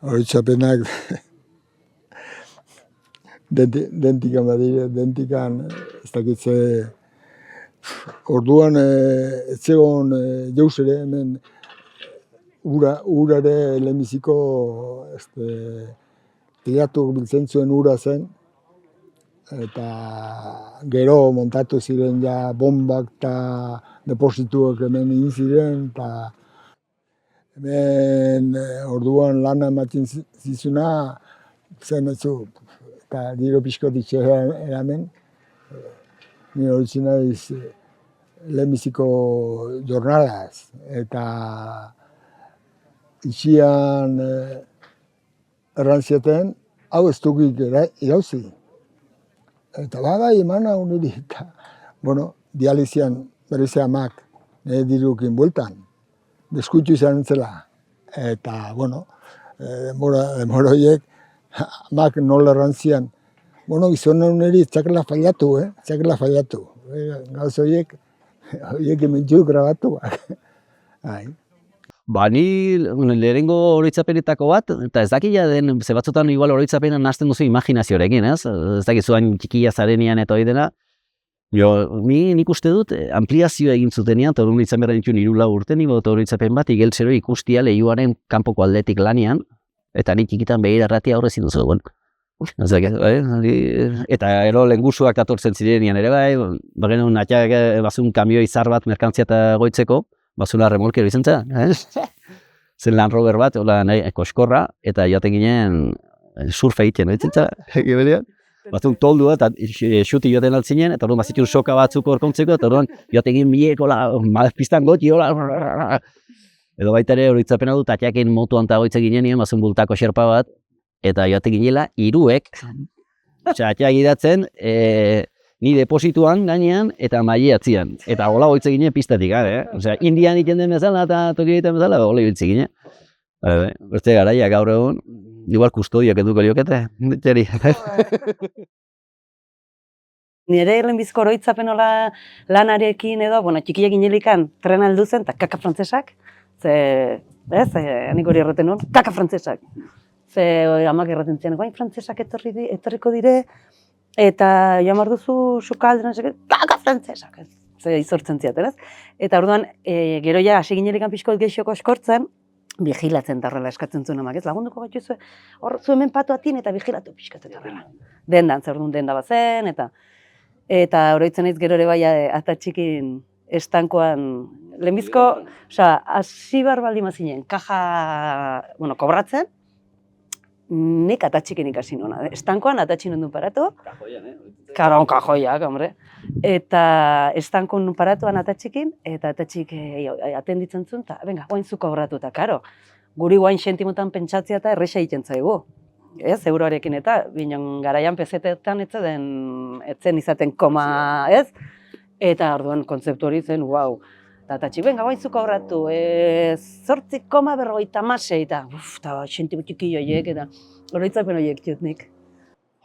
Horitzapenak dentikan badire, dentikan ez dakitze. Orduan ez zegoen jauz ere hemen ura ere lehenbiziko teilatuak biltzen zuen ura zen. Eta gero montatu ziren ja bombak eta deposituak hemen egin ziren. Hemen orduan lana ematen zizuna zen eta diro pixko ditxera eramen. Ni hori naiz lehenbiziko jornalaz, eta itxian errantziaten, hau ez dukik irauzi. Eta bai, eman hau niri, eta, dializian berrize amak, nire dirukin bueltan, deskuitu izan entzela. Eta, denbora horiek, amak nola errantzian, gizon niri txakela fallatu, Gauz horiek ementxu grabatuak. Ni lehenengo oroitzapenetako bat, eta ez dakila den, ze batzutan igual oroitzapena nahasten duzu imaginazioarekin, ez? Ez dakizuan txikia zarenean eta hori dena. Nik uste dut, ampliazioa egin zutenean, eta hori izan behar dituen 3-4 urte, nik dut oroitzapen bat, igeltzero ikustia lehiuaren kanpoko aldetik lanean, eta nik txikitan behir arratia horrezin duzu dugu. Eta ero lengusuak datortzen zirenean ere bagen natxak bazun kamioi zar bat merkantzia eta goitzeko, bazula remolkero izan zen, zen Land Rover bat, koskorra, eta joaten ginen surfa egiten, bazun toldua eta xuti joaten altzinen, eta orduan bazitun soka batzuk orkontzeko, eta orduan joaten ginen mieko, pistan goti, edo baita ere oroitzapena dut, atxaken motuan eta goitzek ginen, bazun bultako xerpa bat, eta joaten ginela, hiruek, atxak gidatzen, ni deposituan gainean eta maileatzian. Eta hola goitze ginen pistatik, Indian iten den bezala eta toki egiten bezala, hola ibiltze ginen. Beste garaia gaur egun, igual kustodiak eduko liokete, txeri. Nire lehenbizko oroitzapen hola lanarekin edo, txikiak ginelikan trena heldu zen, eta kaka frantzesak, nik hori erraten nuen, kaka frantzesak. Ze amak erraten zian, guain frantzesak etorriko dire, eta jamar duzu sukalderan, kaka frantzesak, ze izortzen ziaten, ez? Eta orduan, gero ja, hasi ginelikan pixko gehioko eskortzen, vigilatzen tarrela eskatzen zuen amak, ez? Lagunduko gaitu zuen, hor zu hemen patu atin eta vigilatu pixkatu tarrela. Dendan, zer duen denda bat zen, eta oroitzen naiz gero ere bai atatxikin estankoan, lehenbizko, hasi behar baldin mazinen, kaja, kobratzen, nik atatxiken ikasi nona. Estankoan atatxin ondun paratu. Kajoian, Kajoiak, hombre. Eta estankon paratuan atatxikin, eta atatxik atenditzen zuen, eta venga, guain zu kobratu, eta karo, guri guain sentimotan pentsatzea eta erresa egiten zaigu. Ez, euroarekin eta, binon garaian pezetetan etzen izaten koma, ez? Eta orduan kontzeptu hori zen, wow. Eta txiben gabainzuk aurratu, 8,56 eta xenti txiki joiek eta oroitzapen horiek jutnik.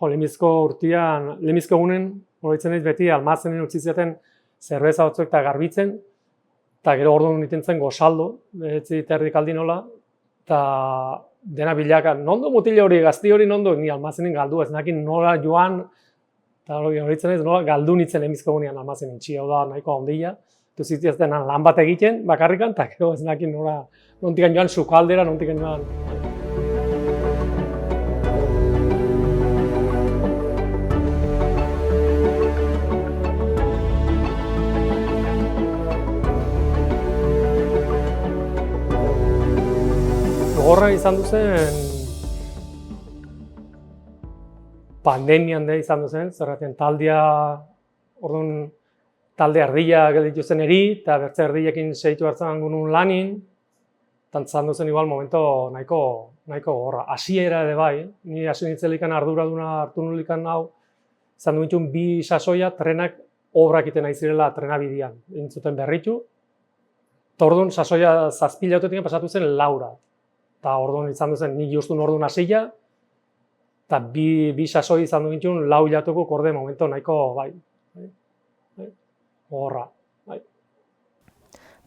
Lehenbizko urtean, lehenbizko egunen, oroitzen naiz beti almazenen utzi zieten zerbeza batzuek eta garbitzen, eta gero orduan niten zen gosaldo, betzi terdik aldinola, eta dena bilaka, nondo mutile hori, gazti hori nondo, ni almazenen galdu, ez nakin nola joan, eta oroitzen naiz nola galdu nintzen lehenbizko egunean almazenen txia, da nahiko ondila, eta zituzten lan bat egiten bakarrikan, eta gero ez nakin nola, nontikan joan sukaldera, nontikan joan. Gogorra izan duzen pandemian da izan duzen, zerraten orduan talde ardila gelditu zen eri, eta bertze ardilekin segitu hartzen gunun lanin, eta izan duzen igual momento nahiko gogorra. Hasiera ere bai, ni hasi nintzelikan arduraduna hartu nulikan hau, izan duen bi sasoia trenak obrak iten nahi zirela trenabidean, egin zuten berritu, eta orduan sasoia 7 hilabetetik pasatu zen Laura. Eta orduan izan duzen, nik justun orduan hasila, eta bi sasoi izan duen 4 hilabeteko korde momento nahiko, bai, gogorra, bai.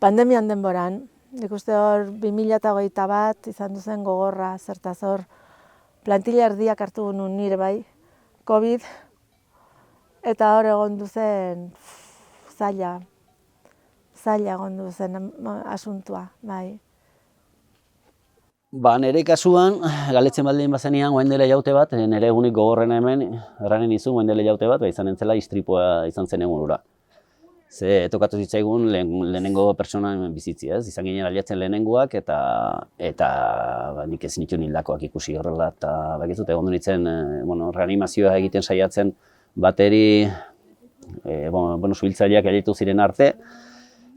Pandemian denboran, nik uste hor 2021 izan duzen gogorra, zertaz hor, plantilla erdiak hartu genuen nire bai, COVID, eta hor egon duzen zaila egon duzen asuntua, bai. Ba, nire kasuan, galetzen baldin bazenean, oain dela jaute bat, nire egunik gogorrena hemen, erranen izun, oain dela jaute bat, izan entzela istripua izan zen egun ura. Ze tokatu zitzaigun lehenengo persona bizitzia, ez? Izan ginen aliatzen lehenengoak, eta nik ez nituen hildakoak ikusi horrela, eta bakizut, egon du nintzen, reanimazioa egiten saiatzen bateri, suhiltzaileak aliatu ziren arte,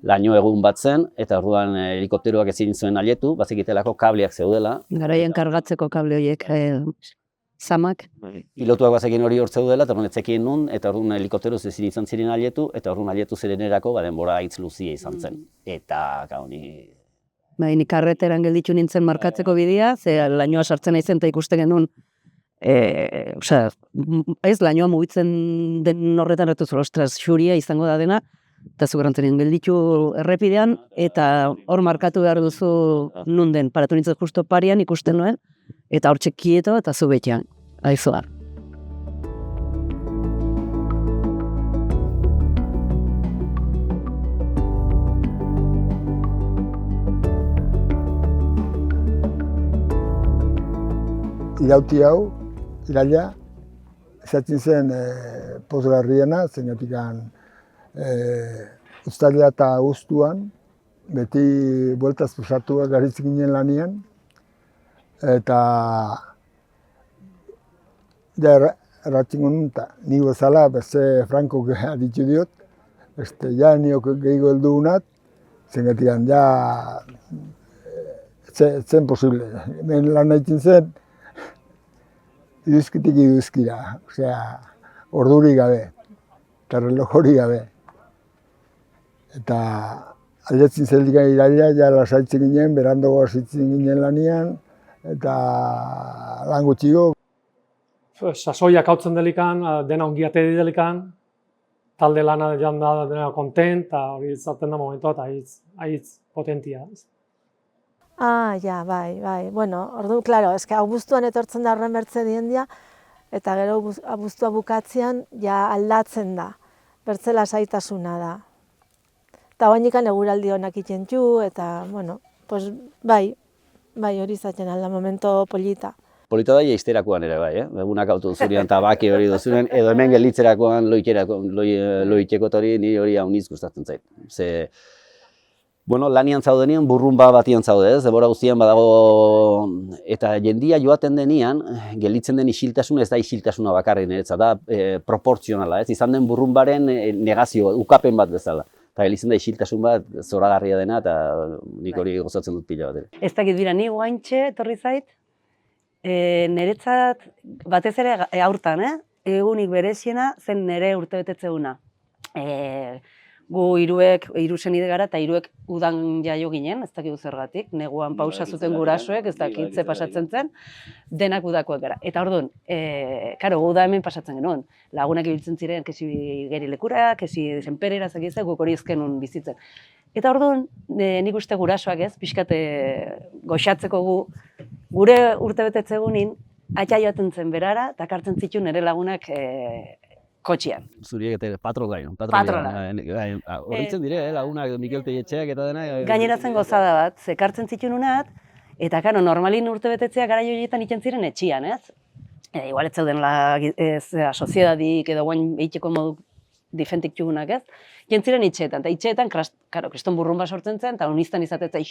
laino egun bat zen, eta orduan helikopteroak ezin zuen alietu, bazekitelako kableak zeudela. Garaian kargatzeko kable horiek, zamak. Pilotuak bazekin hori hor zeudela, eta orduan etzekien nun, eta orduan helikopteroz ezin izan ziren alietu, eta orduan alietu zirenerako denbora hitz luzia izan zen. Eta, ni... Nik karreteran gelditu nintzen markatzeko bidea, ze lainoa sartzen naizen eta ikusten genuen, ez lainoa mugitzen den horretan hartu zuen, ostras, xuria izango da dena, eta zugarrantzen gelditu errepidean, eta hor markatu behar duzu nunden, paratu nintzen justo parian ikusten nuen, eta hor txekieto eta zu betian, aizoa. Irauti hau, iraila, ezatzen zen pozgarriena, zenatikan uztaila eta abuztuan, beti bueltaz pasatuak garitz ginen lanian, eta erratzen genuen, eta ni bezala, beste Franko aditu diot, niok gehiago heldu unat, zenatikan, zen posible. Hemen lan nahitzen zen, iduzkitik iduzkira, orduri gabe, eta reloj hori gabe. Eta aldetzen zeldikan iraila, lasaitzen ginen, berandago hasitzen ginen lanian, eta lan gutxigo. Sasoiak hautzen delikan, dena ongiate delikan, talde lana joan da dena kontent, eta hori izaten da momentua, eta haitz potentia. Bai. Bueno, ordu, klaro, eske abuztuan etortzen da horren bertze diendia, eta gero abuztua bukatzean ja aldatzen da, bertze lasaitasuna da. Eta oainikan eguraldi honak itxentxu, eta, bueno, pues, bai, hori izaten alda, momento polita. Polita da jaisterakoan ere bai, egunak auto duzurian eta baki hori duzuren, edo hemen gelditzerakoan loiteko hori niri hori hauniz gustatzen zait. Ze, lanian zaudenean burrunba batian zaude, ez? Denbora guztian badago, eta jendia joaten denean, gelditzen den isiltasuna ez da isiltasuna bakarrik niretzat, da proportzionala, ez? Izan den burrunbaren negazio, ukapen bat bezala. Eta gelditzen da isiltasun bat zoragarria dena, eta nik hori gozatzen dut pila bat. Ez dakit dira, ni guaintxe etorri zait, niretzat batez ere aurtan, egunik bereziena zen nire urtebetetzeuna. Gu hiru senide gara, eta hiruek udan jaio ginen, ez dakigu zergatik, neguan pausa zuten gurasoek, ez dakit ze pasatzen zen, denak udakoak gara. Eta orduan, karo, uda hemen pasatzen genuen, lagunak ibiltzen ziren, kesi gerilekura, kesi zenperera, zakizte, guk hori ezkenun bizitzen. Eta orduan, nik uste gurasoak ez, pixkate goxatzeko gure urtebetetze egunin, atxa joaten zen berara, eta kartzen zituen nire lagunak kotxian. Zuriek eta patrola. Horritzen dire, lagunak Mikel Telletxeak eta dena. Gaineratzen gozada bat, zekartzen zituen unat, eta karo, normalin urtebetetzea gara joietan itzen ziren etxian, ez? Igual ez zeuden soziedadik edo guain eitxeko modu difentik txugunak, ez? Jentziren itxeetan, eta itxeetan, kriston burrumba sortzen zen, eta uniztan izatetzai,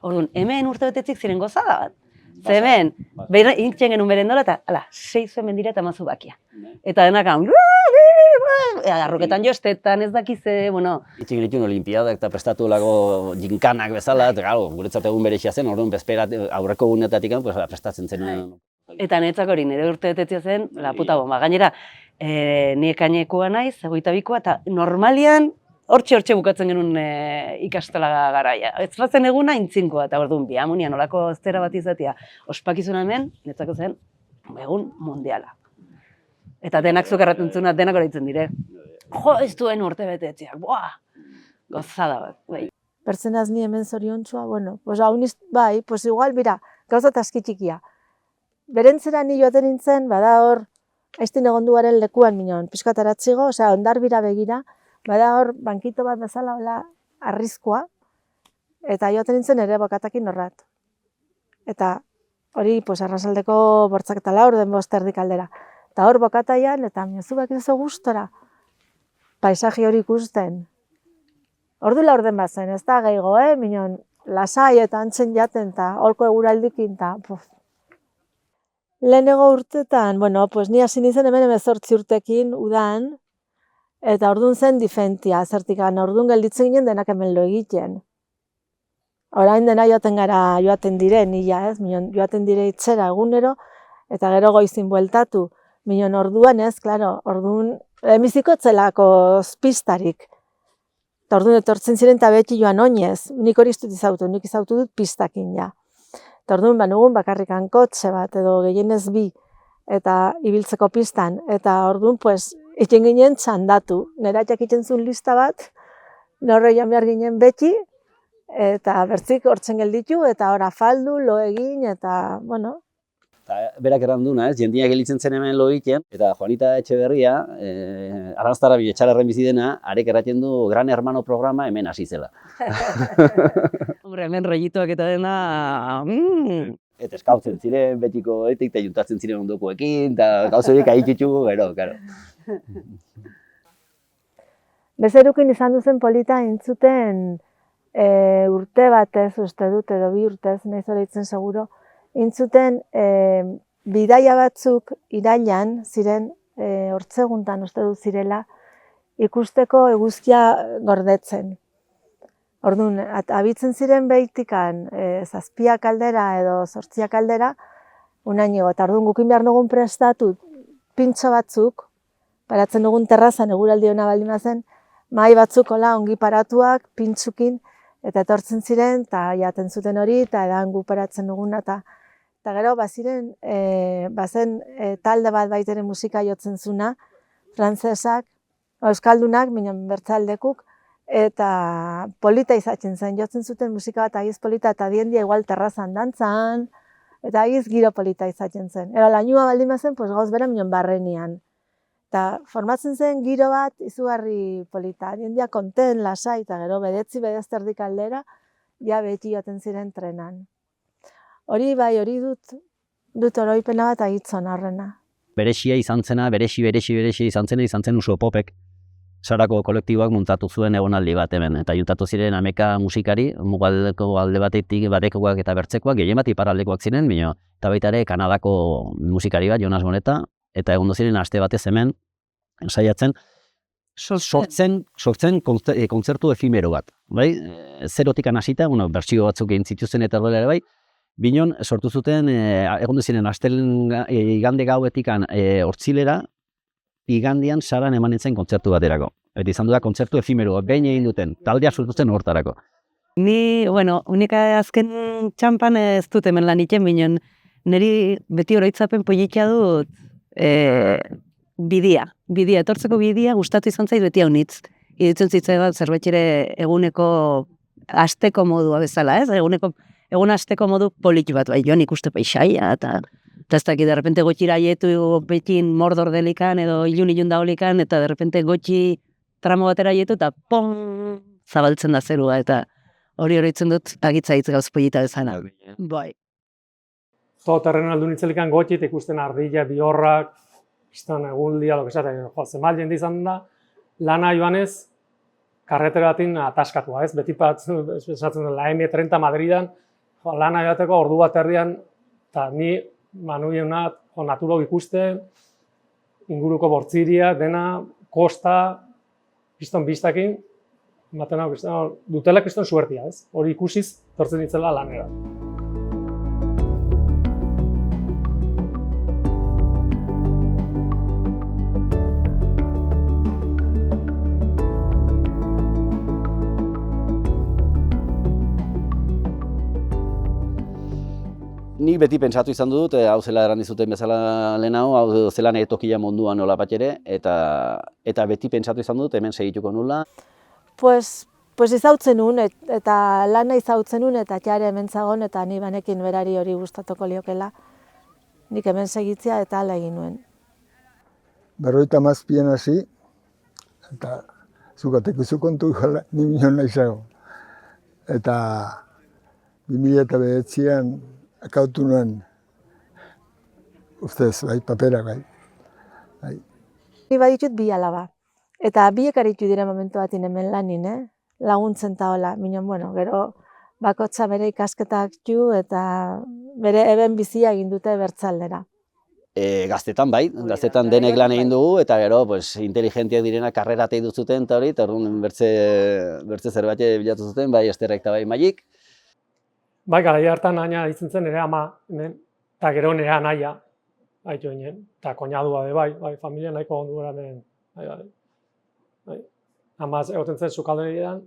orduan, hemen urtebetetzik ziren gozada bat. Hemen, intzen genuen berendola, eta, 6 zuen mendira eta mazu bakia. Eta denak, arroketan joestetan, ez dakize, bueno... Itxik dituen olimpiadak eta prestatu lago jinkanak bezala, eta guretzat egun berexia zen, orduan bezperat aurreko gunetatik prestatzen zen. Eta niretzak hori, nire urtebetetzia zen, la puta bomba. Gainera, ni ekainekoa naiz, 22koa, eta normalian, hortxe bukatzen genuen ikastola garaia. Ez bazen eguna intzinkoa, eta orduan bihamunian olako zera bat izatea. Ospakizuna hemen, netzako zen, egun mundiala. Eta denak zuk erraten zuna, denak horretzen dire. Jo, ez duen urtebetetzeak, gozada bat, bai. Pertsenaz ni hemen zoriontxua, bueno, pues bai, pues igual, bira, gauza taski txikia. Berentzera ni joaten nintzen, bada hor, aiztin egonduaren lekuan minon, pixkataratzigo, osea, ondarbira begira, bada hor, bankito bat bezala, hola, arrizkoa, eta joaten nintzen ere bokatakin horrat. Eta hori, pues, arrasaldeko bortzak eta laur den 5 erdik aldera. Eta hor bokataian, eta minozubak ez gustora, paisaji hori ikusten. Ordu laur den bazen, ez da gehiago, minon, lasai eta antzen jaten, eta holko eguraldikin, eta, lehenego urtetan, bueno, pues ni hasi nintzen hemen 18 urtekin udan, eta orduan zen difentia, zertikan, orduan gelditzen ginen denak hemen lo egiten. Orain dena joaten dire, nila ez, minon, joaten dire itzera egunero, eta gero goizin bueltatu. Minon orduan ez, klaro, orduan, lehenbiziko etzelako pistarik. Eta orduan etortzen ziren eta beti joan oinez, nik hori nik izautu dut pistakin ja. Eta orduan banugun bakarrikan kotxe bat edo gehienez 2 eta ibiltzeko pistan. Eta orduan, pues, iten ginen txandatu. Nera jakiten zuen lista bat, norre joan behar ginen beti, eta bertzik hortzen gelditu, eta hor afaldu, lo egin, eta, bueno. Eta berak erranduna, ez, jendiak gelitzen zen hemen lo egiten, eta Juanita Etxeberria, Aranztara Etxalarren bizi dena, arek erraten du Gran Hermano programa hemen hasi zela. Hombre, hemen rollitoak eta dena... Eta eskautzen ziren betiko etik, eta juntatzen ziren ondokoekin, eta gauza horiek aitutxugu, gero. Bezerukin izan duzen polita intzuten urte batez, uste dut, edo 2 urtez, nahiz horreitzen seguro, intzuten bidaia batzuk irailan ziren, hortzeguntan uste dut zirela, ikusteko eguzkia gordetzen. Orduan, abitzen ziren behitikan 7 aldera edo 8 aldera, unaino, eta orduan gukin behar nugun prestatu pintxo batzuk, paratzen dugun terrazan eguraldi hona baldin bazen, mahai batzuk ongi paratuak, pintxukin, eta etortzen ziren, eta jaten zuten hori, eta edan gu paratzen duguna, eta gero bazen talde bat baitere musika jotzen zuna, frantzesak, euskaldunak, minon bertzaldekuk, eta polita izatzen zen, jotzen zuten musika bat agiz polita, eta diendia igual terrazan dantzan, eta agiz giro polita izatzen zen. Ero lainua baldin bazen, pues gauz bera minon barrenian. Eta formatzen zen giro bat izugarri polita. Diendia konten, lasai, eta gero bedezterdik aldera, ja beti joaten ziren trenan. Hori bai, hori dut oroipena bat agitzon horrena. Berexia izan zena, berexi izan zen Uso Popek. Sarako kolektiboak muntatu zuen egonaldi bat hemen, eta juntatu ziren ameka musikari, mugaldeko alde batetik batekoak eta bertzekoak, gehien bat iparraldekoak ziren, eta baita ere Kanadako musikari bat, Jonas Boneta, eta egon ziren aste batez hemen, saiatzen, sortzen kontzertu efimero bat. Bai? Zerotik hasita, bertsio batzuk egin zituzten eta horrela ere bai, binon sortu zuten, egon ziren astelen igande gauetik hortzilera, igandian saran eman nintzen kontzertu baterako. Beti izan du da kontzertu efimero, behin egin duten, taldea sortu zen hortarako. Ni, unika azken txampan ez dut hemen lan iten binen, niri beti oroitzapen politia dut bidia, etortzeko bidia gustatu izan zait beti haunitz. Iruditzen zitzaidan zerbait ere eguneko asteko modua bezala, ez? Egun asteko modu polit bat, bai, joan ikuste paisaia, eta ez dakit, derrepente gotxira aietu betin Mordor delikan, edo ilun daolikan, eta derrepente gotxi tramo batera aietu, eta pong, zabaltzen da zerua, eta hori oroitzen dut agitzaitz gauz polita bezana. Bai. Todo terreno aldu nitzelikan gotxit ikusten ardilla, bihorrak, izan egun dia, zemal jende izan da, lana joanez, karretera batin ataskatua, ez? Beti bat, esatzen da, la M30 Madridan, lana joateko ordu bat erdian, eta ni manuiena naturok ikusten, inguruko bortziria, dena, kosta, piston biztakin, dutela kriston suertia, ez? Hori ikusiz, tortzen ditzela lanera. Nik beti pentsatu izan dut, hau zela eran dizuten bezala lehenago, hau zela nire tokia munduan nola bat ere, eta beti pentsatu izan dut, hemen segituko nula. Pues izautzen nun, eta lana izautzen nun, eta jare hemen zagon, eta ni banekin berari hori gustatuko liokela. Nik hemen segitzea eta hala egin nuen. 57 hasi, eta zukatek zu kontu ni minon naizago. Eta 2009an akautu nuen, ustez, bai, papera, bai. Ni baditut 2 alaba, eta biek aritu dira momentu batin hemen lanin, laguntzen ta hola, minon, gero bakotza bere ikasketak ju, eta bere eben bizia egin dute bertzaldera. Gaztetan bai, gaztetan denek lan egin dugu, eta gero inteligentiak direnak karrera teidu zuten, eta hori, eta orduan bertze zerbait bilatu zuten, bai Esterrek eta bai Mailik. Bai, garaia hartan aina ditzen zen nire ama, eta gero nire anaia, haitu ginen, eta koinadua de bai, familia nahiko ondu gara den, bai. Ama egoten zen sukaldarian,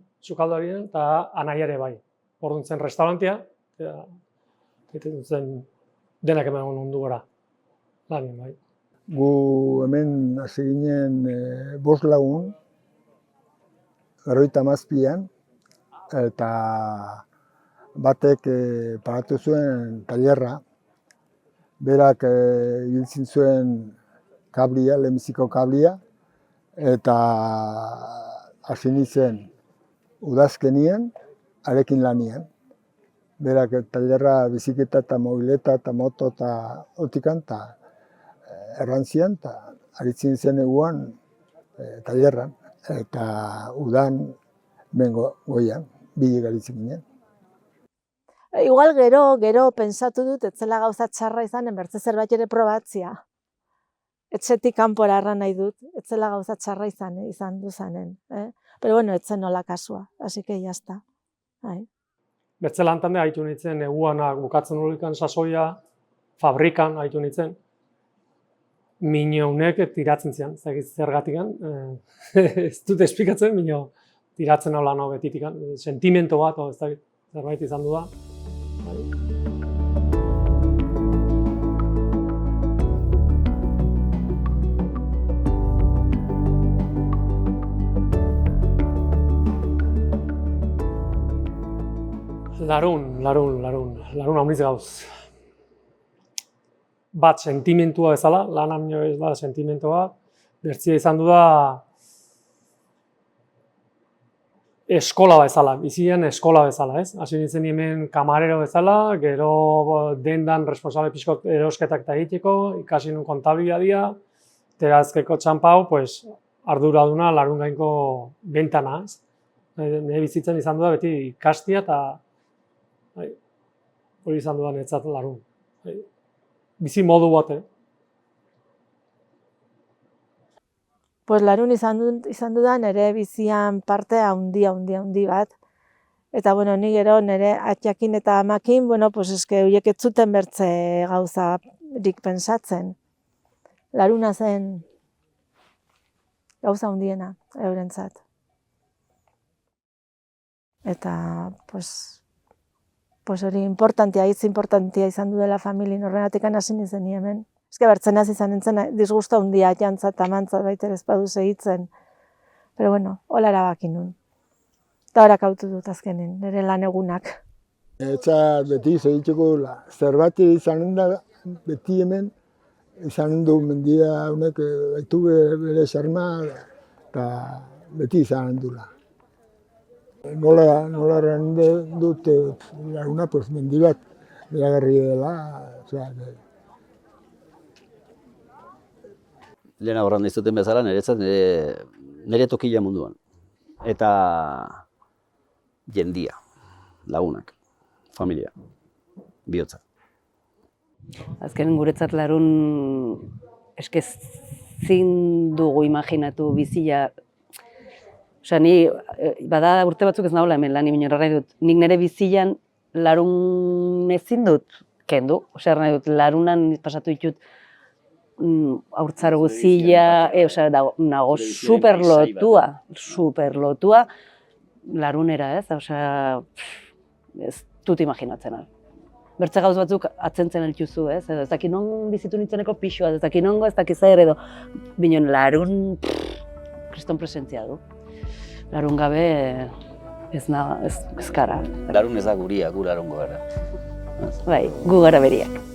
eta anaia ere bai. Orduan zen restaurantia, eta zen denak hemen ondu gara, lanin, bai. Gu hemen hasi ginen 5 lagun, 57an, eta batek pagatu zuen tailerra, berak ibiltzen zuen kablia, lehenbiziko kablia, eta hasi nintzen udazkenien, arekin lanien. Berak tailerra, biziketa eta mobileta eta moto eta otikan, eta errantzian, eta aritzen zen eguan tailerran, eta udan bengo goian, bilik aritzen ginen. Igual gero pentsatu dut, etzela gauza txarra izanen, bertze zerbait ere probatzia. Etxetik kanpora erran nahi dut, etzela gauza txarra izan du zanen. Pero etzen nola kasua, así que jazta. Bertzela antande haitu nintzen, eguanak bukatzen horikan sasoia, fabrikan haitu nintzen. Minounek tiratzen zian, zergatikan. Ez dut esplikatzen, minio tiratzen hau lan hau betitikan. Sentimento bat, zerbait izan du da. Larun hauniz gauz. Bat sentimentua bezala, lan amino ez da sentimentua, bertzia izan du da eskola bezala, bizian eskola bezala, ez? Hasi nintzen hemen kamarero bezala, gero dendan responsable pixko erosketak eta egiteko, ikasi nun kontabilidadia, terazkeko txampau, arduraduna larun gainko bentana, ez? Nire bizitzen izan du da beti ikastia eta hori izan du da netzat larun. Bizi modu bat, Larun izan dudan nire bizian parte handi bat. Eta, ni gero nire atxakin eta amakin, horiek ez zuten bertze gauzarik pensatzen. Laruna zen gauza handiena eurentzat. Eta, pues hori hitz importantia izan du dela familien, horregatik hasi nintzen ni hemen. Eske bertzen hasi izan nintzen disgusto handia jantza eta mantza baita ez badu segitzen. Pero bueno, hola erabaki nun. Eta horak autu dut azkenen, nire lan egunak. Eta beti segitzeko zerbait izanen da beti hemen, izanen du mendia honek baitu bere xarma eta beti izanen dula. Nola erran dut laguna, pues mendi bat beragarri dela, Lehena horren dizuten bezala, nire tokia munduan. Eta jendia, lagunak, familia, bihotza. Azken guretzat Larun eske ezin dugu imaginatu bizia. Osea, ni bada urte batzuk ez nagoela hemen lan nahi dut. Nik nire bizian Larun ezin dut kendu. Osea, nahi dut Larunan pasatu ditut haurtzaro guzia, nago superlotua Larunera, ez? Osea, ez dut imaginatzen. Bertze gauz batzuk atzentzen eltuzu, ez? Ez dakit non bizitu nintzeneko pixua, ez dakit nongo, ez dakit zer edo. Binon Larun, kriston presentzia du. Larun gabe ez gara. Larun ez da guria, gu Larungo gara. Bai, gu gara beriak.